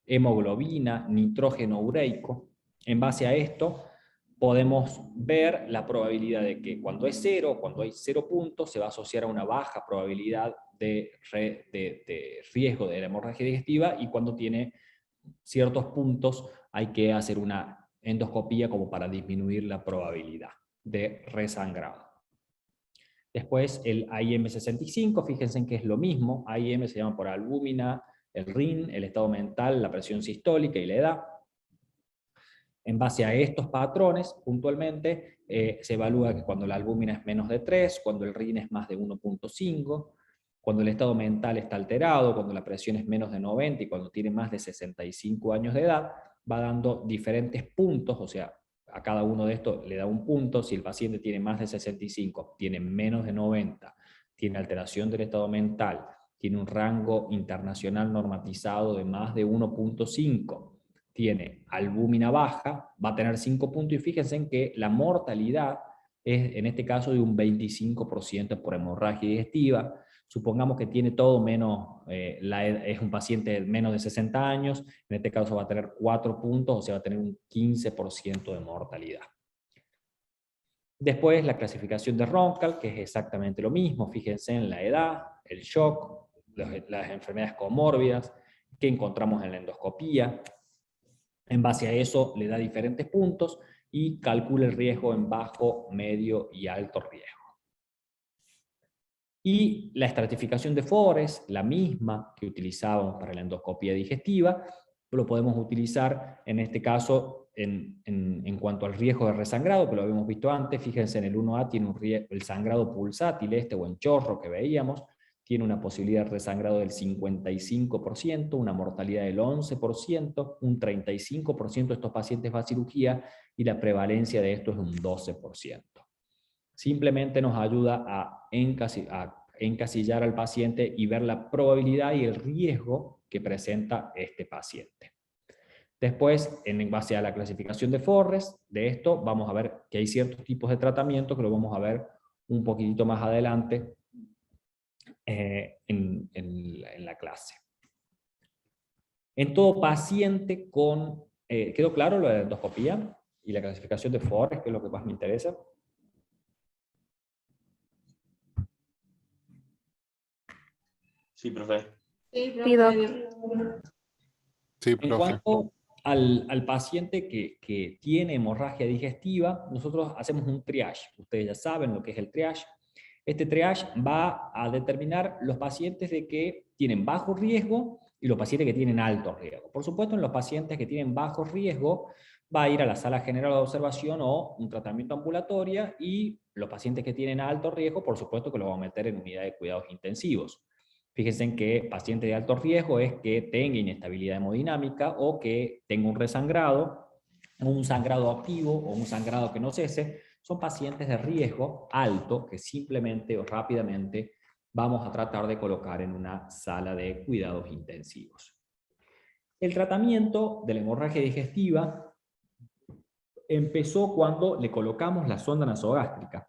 hemoglobina, nitrógeno ureico. En base a esto, podemos ver la probabilidad de que cuando es 0, cuando hay 0 puntos, se va a asociar a una baja probabilidad de riesgo de la hemorragia digestiva, y cuando tiene ciertos puntos hay que hacer una endoscopía como para disminuir la probabilidad de resangrado. Después el AIM-65, fíjense en que es lo mismo. AIM se llama por albúmina, el RIN, el estado mental, la presión sistólica y la edad. En base a estos patrones, puntualmente, se evalúa que cuando la albúmina es menos de 3, cuando el RIN es más de 1.5, cuando el estado mental está alterado, cuando la presión es menos de 90 y cuando tiene más de 65 años de edad, va dando diferentes puntos, o sea, a cada uno de estos le da un punto. Si el paciente tiene más de 65, tiene menos de 90, tiene alteración del estado mental, tiene un rango internacional normatizado de más de 1.5, tiene albúmina baja, va a tener 5 puntos, y fíjense en que la mortalidad es en este caso de un 25% por hemorragia digestiva. Supongamos que tiene todo menos, es un paciente de menos de 60 años, en este caso va a tener 4 puntos, o sea, va a tener un 15% de mortalidad. Después la clasificación de Roncal, que es exactamente lo mismo. Fíjense en la edad, el shock, las enfermedades comórbidas que encontramos en la endoscopía. En base a eso le da diferentes puntos y calcula el riesgo en bajo, medio y alto riesgo. Y la estratificación de Forest, la misma que utilizábamos para la endoscopía digestiva, lo podemos utilizar en este caso en cuanto al riesgo de resangrado, que lo habíamos visto antes. Fíjense, en el 1A tiene el sangrado pulsátil o en chorro que veíamos, tiene una posibilidad de resangrado del 55%, una mortalidad del 11%, un 35% de estos pacientes va a cirugía, y la prevalencia de esto es un 12%. Simplemente nos ayuda a encasillar al paciente y ver la probabilidad y el riesgo que presenta este paciente. Después, en base a la clasificación de Forest, de esto vamos a ver que hay ciertos tipos de tratamiento que lo vamos a ver un poquitito más adelante en la clase. En todo paciente con... ¿quedó claro lo de la endoscopía y la clasificación de Forest, que es lo que más me interesa? Sí, profe. Sí, doc. Sí, En profe. cuanto al paciente que tiene hemorragia digestiva, nosotros hacemos un triage. Ustedes ya saben lo que es el triage. Este triage va a determinar los pacientes de que tienen bajo riesgo y los pacientes que tienen alto riesgo. Por supuesto, en los pacientes que tienen bajo riesgo va a ir a la sala general de observación o un tratamiento ambulatorio, y los pacientes que tienen alto riesgo, por supuesto que lo vamos a meter en unidad de cuidados intensivos. Fíjense en que paciente de alto riesgo es que tenga inestabilidad hemodinámica o que tenga un resangrado, o un sangrado activo o un sangrado que no cese. Son pacientes de riesgo alto que simplemente o rápidamente vamos a tratar de colocar en una sala de cuidados intensivos. El tratamiento de la hemorragia digestiva empezó cuando le colocamos la sonda nasogástrica.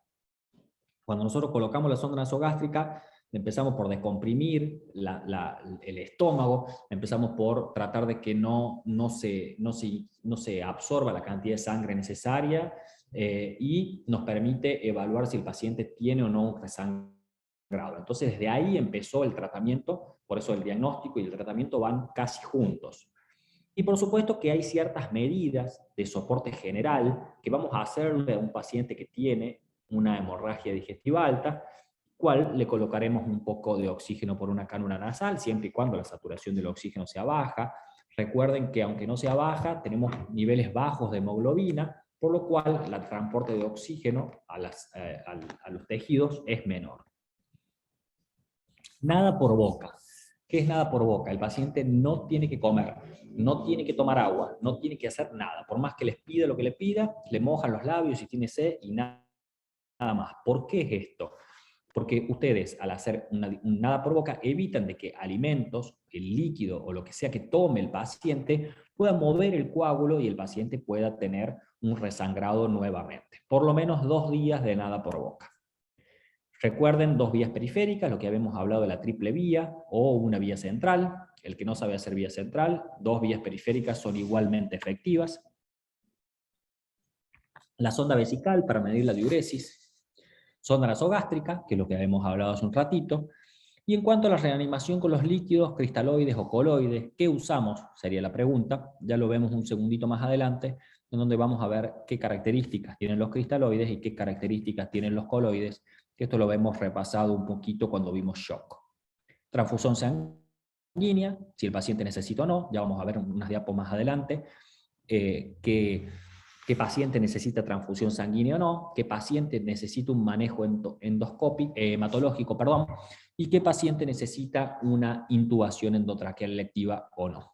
Cuando nosotros colocamos la sonda nasogástrica, empezamos por descomprimir el estómago, empezamos por tratar de que no se absorba la cantidad de sangre necesaria, y nos permite evaluar si el paciente tiene o no un resangrado. Entonces desde ahí empezó el tratamiento, por eso el diagnóstico y el tratamiento van casi juntos. Y por supuesto que hay ciertas medidas de soporte general que vamos a hacerle a un paciente que tiene una hemorragia digestiva alta, cual le colocaremos un poco de oxígeno por una cánula nasal, siempre y cuando la saturación del oxígeno sea baja. Recuerden que aunque no sea baja, tenemos niveles bajos de hemoglobina, por lo cual el transporte de oxígeno a los tejidos es menor. Nada por boca. ¿Qué es nada por boca? El paciente no tiene que comer, no tiene que tomar agua, no tiene que hacer nada. Por más que les pida lo que le pida, le mojan los labios si tiene sed y nada más. ¿Por qué es esto? Porque ustedes, al hacer un nada por boca, evitan de que alimentos, el líquido o lo que sea que tome el paciente pueda mover el coágulo y el paciente pueda tener un resangrado nuevamente. Por lo menos 2 días de nada por boca. Recuerden 2 vías periféricas, lo que habíamos hablado de la triple vía o una vía central. El que no sabe hacer vía central, 2 vías periféricas son igualmente efectivas. la sonda vesical para medir la diuresis, sonda nasogástrica, que es lo que hemos hablado hace un ratito, y en cuanto a la reanimación con los líquidos, cristaloides o coloides, ¿qué usamos? Sería la pregunta, ya lo vemos un segundito más adelante, en donde vamos a ver qué características tienen los cristaloides y qué características tienen los coloides, que esto lo hemos repasado un poquito cuando vimos shock. Transfusión sanguínea, si el paciente necesita o no, ya vamos a ver unas diapos más adelante, qué paciente necesita transfusión sanguínea o no, qué paciente necesita un manejo hematológico, y qué paciente necesita una intubación endotraqueal electiva o no.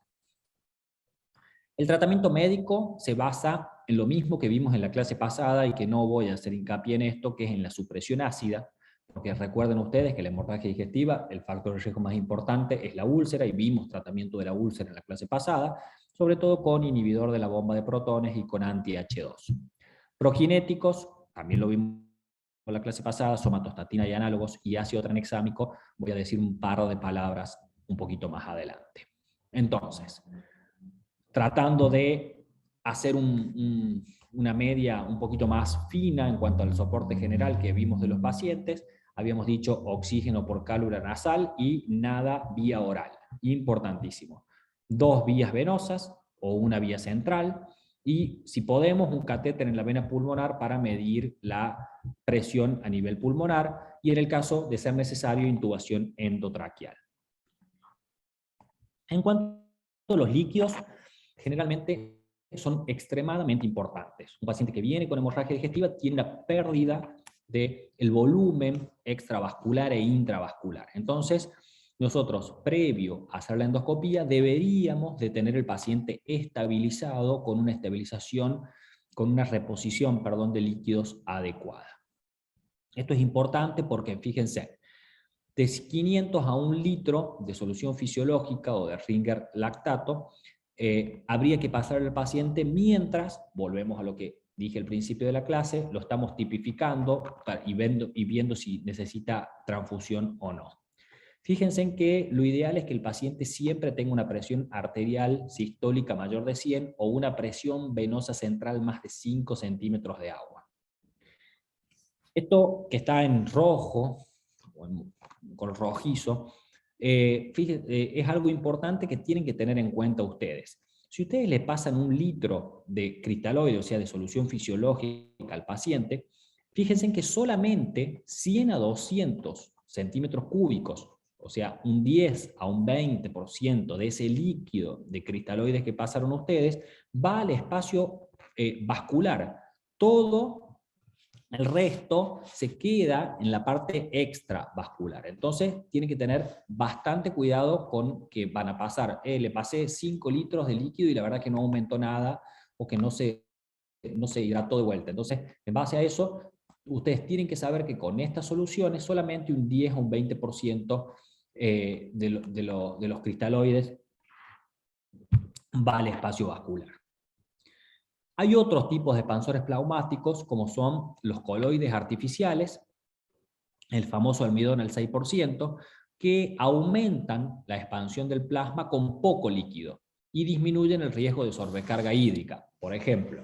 El tratamiento médico se basa en lo mismo que vimos en la clase pasada y que no voy a hacer hincapié en esto, que es en la supresión ácida, porque recuerden ustedes que la hemorragia digestiva, el factor de riesgo más importante es la úlcera, y vimos tratamiento de la úlcera en la clase pasada, sobre todo con inhibidor de la bomba de protones y con anti-H2. Proginéticos, también lo vimos en la clase pasada, somatostatina y análogos, y ácido tranexámico, voy a decir un par de palabras un poquito más adelante. Entonces, tratando de hacer una media un poquito más fina en cuanto al soporte general que vimos de los pacientes, habíamos dicho oxígeno por cálula nasal y nada vía oral. Importantísimo. 2 vías venosas o una vía central, y si podemos un catéter en la vena pulmonar para medir la presión a nivel pulmonar, y en el caso de ser necesario, intubación endotraqueal. En cuanto a los líquidos, generalmente son extremadamente importantes. Un paciente que viene con hemorragia digestiva tiene una pérdida del volumen extravascular e intravascular. Entonces, nosotros, previo a hacer la endoscopía, deberíamos de tener el paciente estabilizado con una estabilización, con una reposición, de líquidos adecuada. Esto es importante porque, fíjense, de 500 a 1 litro de solución fisiológica o de Ringer lactato, habría que pasar al paciente mientras, volvemos a lo que dije al principio de la clase, lo estamos tipificando y viendo si necesita transfusión o no. Fíjense en que lo ideal es que el paciente siempre tenga una presión arterial sistólica mayor de 100 o una presión venosa central más de 5 centímetros de agua. Esto que está en rojo, o en color rojizo, fíjense, es algo importante que tienen que tener en cuenta ustedes. Si ustedes le pasan 1 litro de cristaloide, o sea, de solución fisiológica al paciente, fíjense en que solamente 100 a 200 centímetros cúbicos, o sea, un 10 a un 20% de ese líquido de cristaloides que pasaron ustedes, va al espacio vascular. Todo el resto se queda en la parte extravascular. Entonces, tienen que tener bastante cuidado con que van a pasar. Le pasé 5 litros de líquido y la verdad que no aumentó nada, o que no se hidrató de vuelta. Entonces, en base a eso, ustedes tienen que saber que con estas soluciones solamente un 10 o un 20% de los cristaloides va al espacio vascular. Hay otros tipos de expansores plasmáticos, como son los coloides artificiales, el famoso almidón al 6%, que aumentan la expansión del plasma con poco líquido y disminuyen el riesgo de sobrecarga hídrica. Por ejemplo,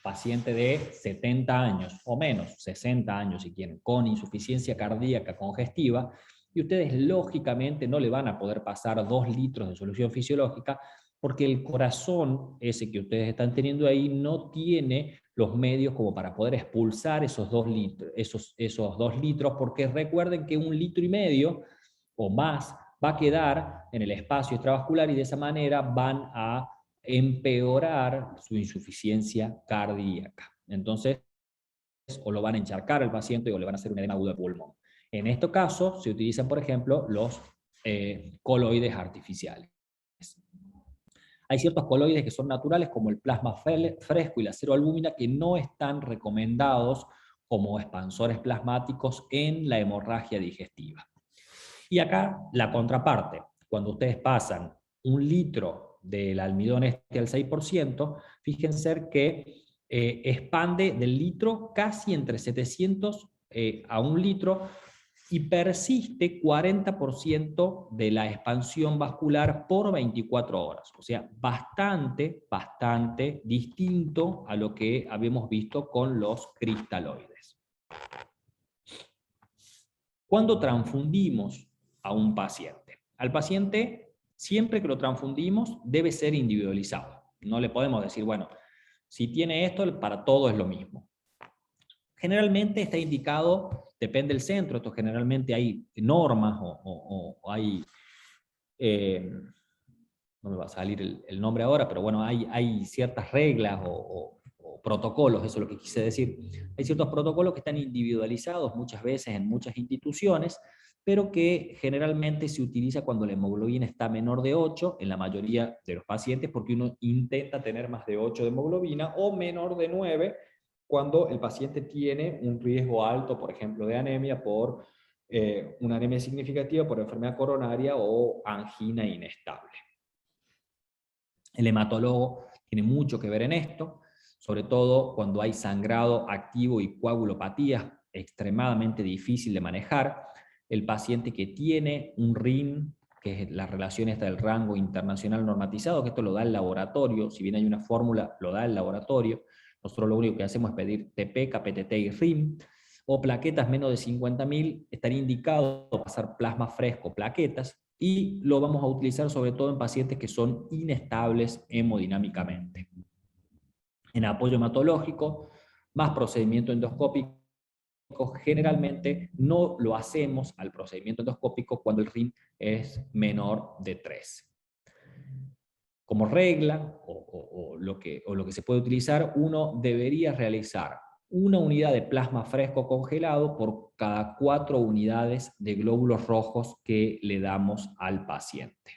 paciente de 70 años o menos, 60 años si quieren, con insuficiencia cardíaca congestiva, y ustedes lógicamente no le van a poder pasar 2 litros de solución fisiológica, porque el corazón, ese que ustedes están teniendo ahí, no tiene los medios como para poder expulsar esos 2 litros, esos 2 litros, porque recuerden que 1,5 litros o más va a quedar en el espacio extravascular, y de esa manera van a empeorar su insuficiencia cardíaca. Entonces, o lo van a encharcar al paciente o le van a hacer un edema agudo de pulmón. En este caso, se utilizan, por ejemplo, los coloides artificiales. Hay ciertos coloides que son naturales, como el plasma fresco y la ceroalbúmina, que no están recomendados como expansores plasmáticos en la hemorragia digestiva. Y acá la contraparte. Cuando ustedes pasan 1 litro del almidón al 6%, fíjense que expande del litro casi entre 700 a 1 litro, y persiste 40% de la expansión vascular por 24 horas. O sea, bastante distinto a lo que habíamos visto con los cristaloides. ¿Cuándo transfundimos a un paciente? Al paciente, siempre que lo transfundimos, debe ser individualizado. No le podemos decir, bueno, si tiene esto, para todo es lo mismo. Generalmente está indicado, depende del centro, esto generalmente hay normas o hay, no me va a salir el nombre ahora, pero bueno, hay ciertas reglas o protocolos, eso es lo que quise decir. Hay ciertos protocolos que están individualizados muchas veces en muchas instituciones, pero que generalmente se utiliza cuando la hemoglobina está menor de 8, en la mayoría de los pacientes, porque uno intenta tener más de 8 de hemoglobina, o menor de 9, cuando el paciente tiene un riesgo alto, por ejemplo, de anemia por una anemia significativa por enfermedad coronaria o angina inestable. El hematólogo tiene mucho que ver en esto, sobre todo cuando hay sangrado activo y coagulopatías extremadamente difícil de manejar. El paciente que tiene un RIN, que es la relación esta del rango internacional normatizado, que esto lo da el laboratorio, si bien hay una fórmula, lo da el laboratorio. Nosotros lo único que hacemos es pedir TP, KPTT y RIM, o plaquetas menos de 50.000, estaría indicado pasar plasma fresco, plaquetas, y lo vamos a utilizar sobre todo en pacientes que son inestables hemodinámicamente. En apoyo hematológico, más procedimiento endoscópico, generalmente no lo hacemos al procedimiento endoscópico cuando el RIN es menor de 3. Como regla, o lo que se puede utilizar, uno debería realizar una unidad de plasma fresco congelado por cada 4 unidades de glóbulos rojos que le damos al paciente.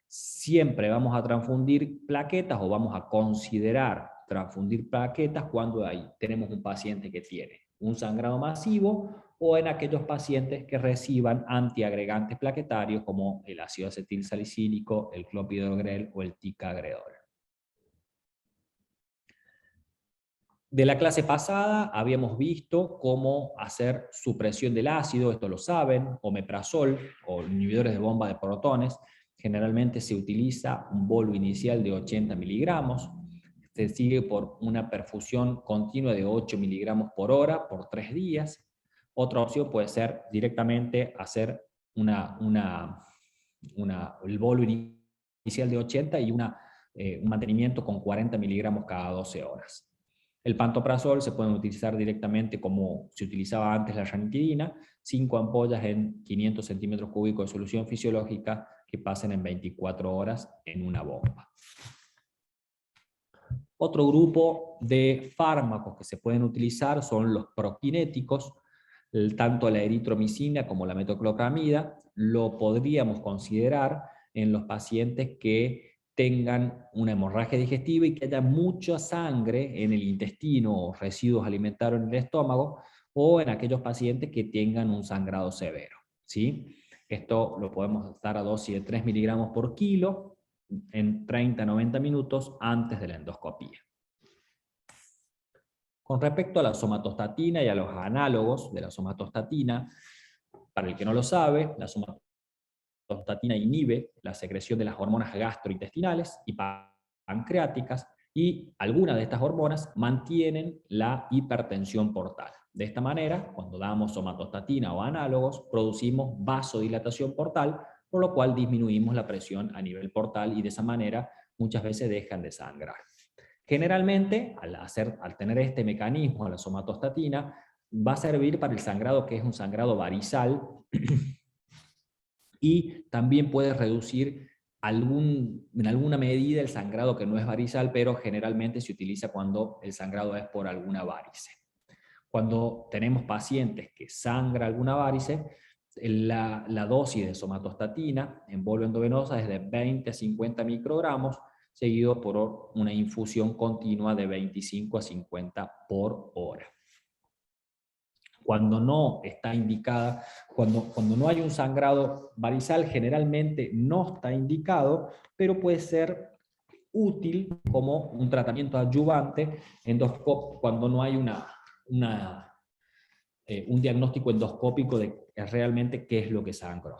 Siempre vamos a transfundir plaquetas o vamos a considerar transfundir plaquetas cuando tenemos un paciente que tiene un sangrado masivo o en aquellos pacientes que reciban antiagregantes plaquetarios como el ácido acetil salicílico, el clopidogrel o el ticagrelor. De la clase pasada habíamos visto cómo hacer supresión del ácido, esto lo saben, omeprazol o inhibidores de bomba de protones. Generalmente se utiliza un bolo inicial de 80 miligramos, se sigue por una perfusión continua de 8 miligramos por hora por 3 días. Otra opción puede ser directamente hacer el bolo inicial de 80 y un mantenimiento con 40 miligramos cada 12 horas. El pantoprazol se puede utilizar directamente como se utilizaba antes la ranitidina, 5 ampollas en 500 centímetros cúbicos de solución fisiológica que pasen en 24 horas en una bomba. Otro grupo de fármacos que se pueden utilizar son los prokinéticos, tanto la eritromicina como la metoclopramida, lo podríamos considerar en los pacientes que tengan una hemorragia digestiva y que haya mucha sangre en el intestino o residuos alimentarios en el estómago, o en aquellos pacientes que tengan un sangrado severo, ¿sí? Esto lo podemos dar a dosis de 3 miligramos por kilo en 30 a 90 minutos antes de la endoscopía. Con respecto a la somatostatina y a los análogos de la somatostatina, para el que no lo sabe, la somatostatina inhibe la secreción de las hormonas gastrointestinales y pancreáticas, y algunas de estas hormonas mantienen la hipertensión portal. De esta manera, cuando damos somatostatina o análogos, producimos vasodilatación portal, por lo cual disminuimos la presión a nivel portal y de esa manera muchas veces dejan de sangrar. Generalmente, al tener este mecanismo, la somatostatina, va a servir para el sangrado que es un sangrado varizal y también puede reducir en alguna medida el sangrado que no es varizal, pero generalmente se utiliza cuando el sangrado es por alguna varice. Cuando tenemos pacientes que sangra alguna varice, la dosis de somatostatina en bolo endovenosa es de 20 a 50 microgramos, seguido por una infusión continua de 25 a 50 por hora. Cuando no está indicada, cuando no hay un sangrado varizal, generalmente no está indicado, pero puede ser útil como un tratamiento adyuvante cuando no hay un diagnóstico endoscópico de realmente qué es lo que sangró.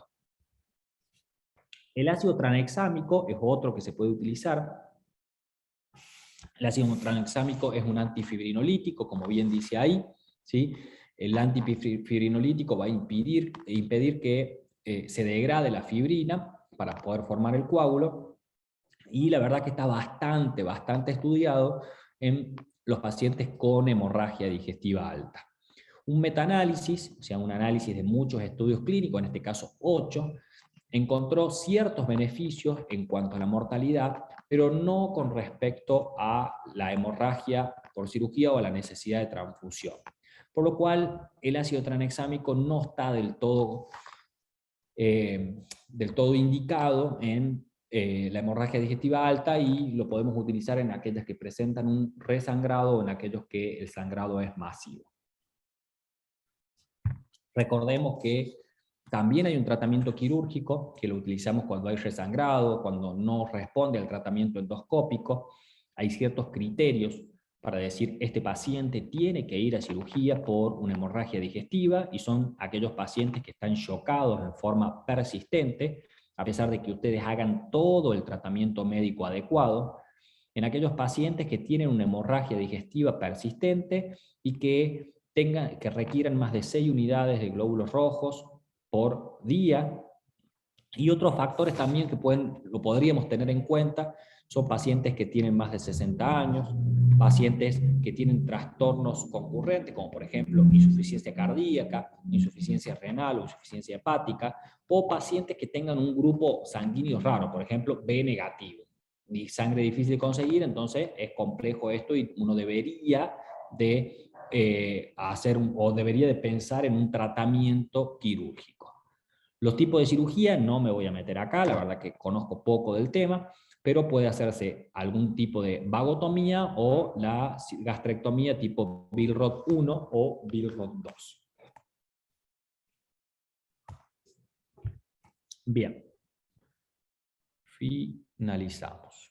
El ácido tranexámico es otro que se puede utilizar. El ácido tranexámico es un antifibrinolítico, como bien dice ahí, ¿sí? El antifibrinolítico va a impedir que se degrade la fibrina para poder formar el coágulo, y la verdad que está bastante estudiado en los pacientes con hemorragia digestiva alta. Un metaanálisis, o sea, un análisis de muchos estudios clínicos, en este caso 8, encontró ciertos beneficios en cuanto a la mortalidad, pero no con respecto a la hemorragia por cirugía o a la necesidad de transfusión. Por lo cual, el ácido tranexámico no está del todo indicado en la hemorragia digestiva alta, y lo podemos utilizar en aquellas que presentan un resangrado o en aquellos que el sangrado es masivo. Recordemos que también hay un tratamiento quirúrgico que lo utilizamos cuando hay resangrado, cuando no responde al tratamiento endoscópico. Hay ciertos criterios para decir este paciente tiene que ir a cirugía por una hemorragia digestiva, y son aquellos pacientes que están chocados en forma persistente, a pesar de que ustedes hagan todo el tratamiento médico adecuado. En aquellos pacientes que tienen una hemorragia digestiva persistente y que requieran más de 6 unidades de glóbulos rojos por día. Y otros factores también que lo podríamos tener en cuenta son pacientes que tienen más de 60 años, pacientes que tienen trastornos concurrentes, como por ejemplo insuficiencia cardíaca, insuficiencia renal o insuficiencia hepática, o pacientes que tengan un grupo sanguíneo raro, por ejemplo B negativo. Y sangre difícil de conseguir, entonces es complejo esto, y uno debería de debería de pensar en un tratamiento quirúrgico. Los tipos de cirugía no me voy a meter acá, la verdad que conozco poco del tema, pero puede hacerse algún tipo de vagotomía o la gastrectomía tipo Billroth 1 o Billroth 2. Bien. Finalizamos.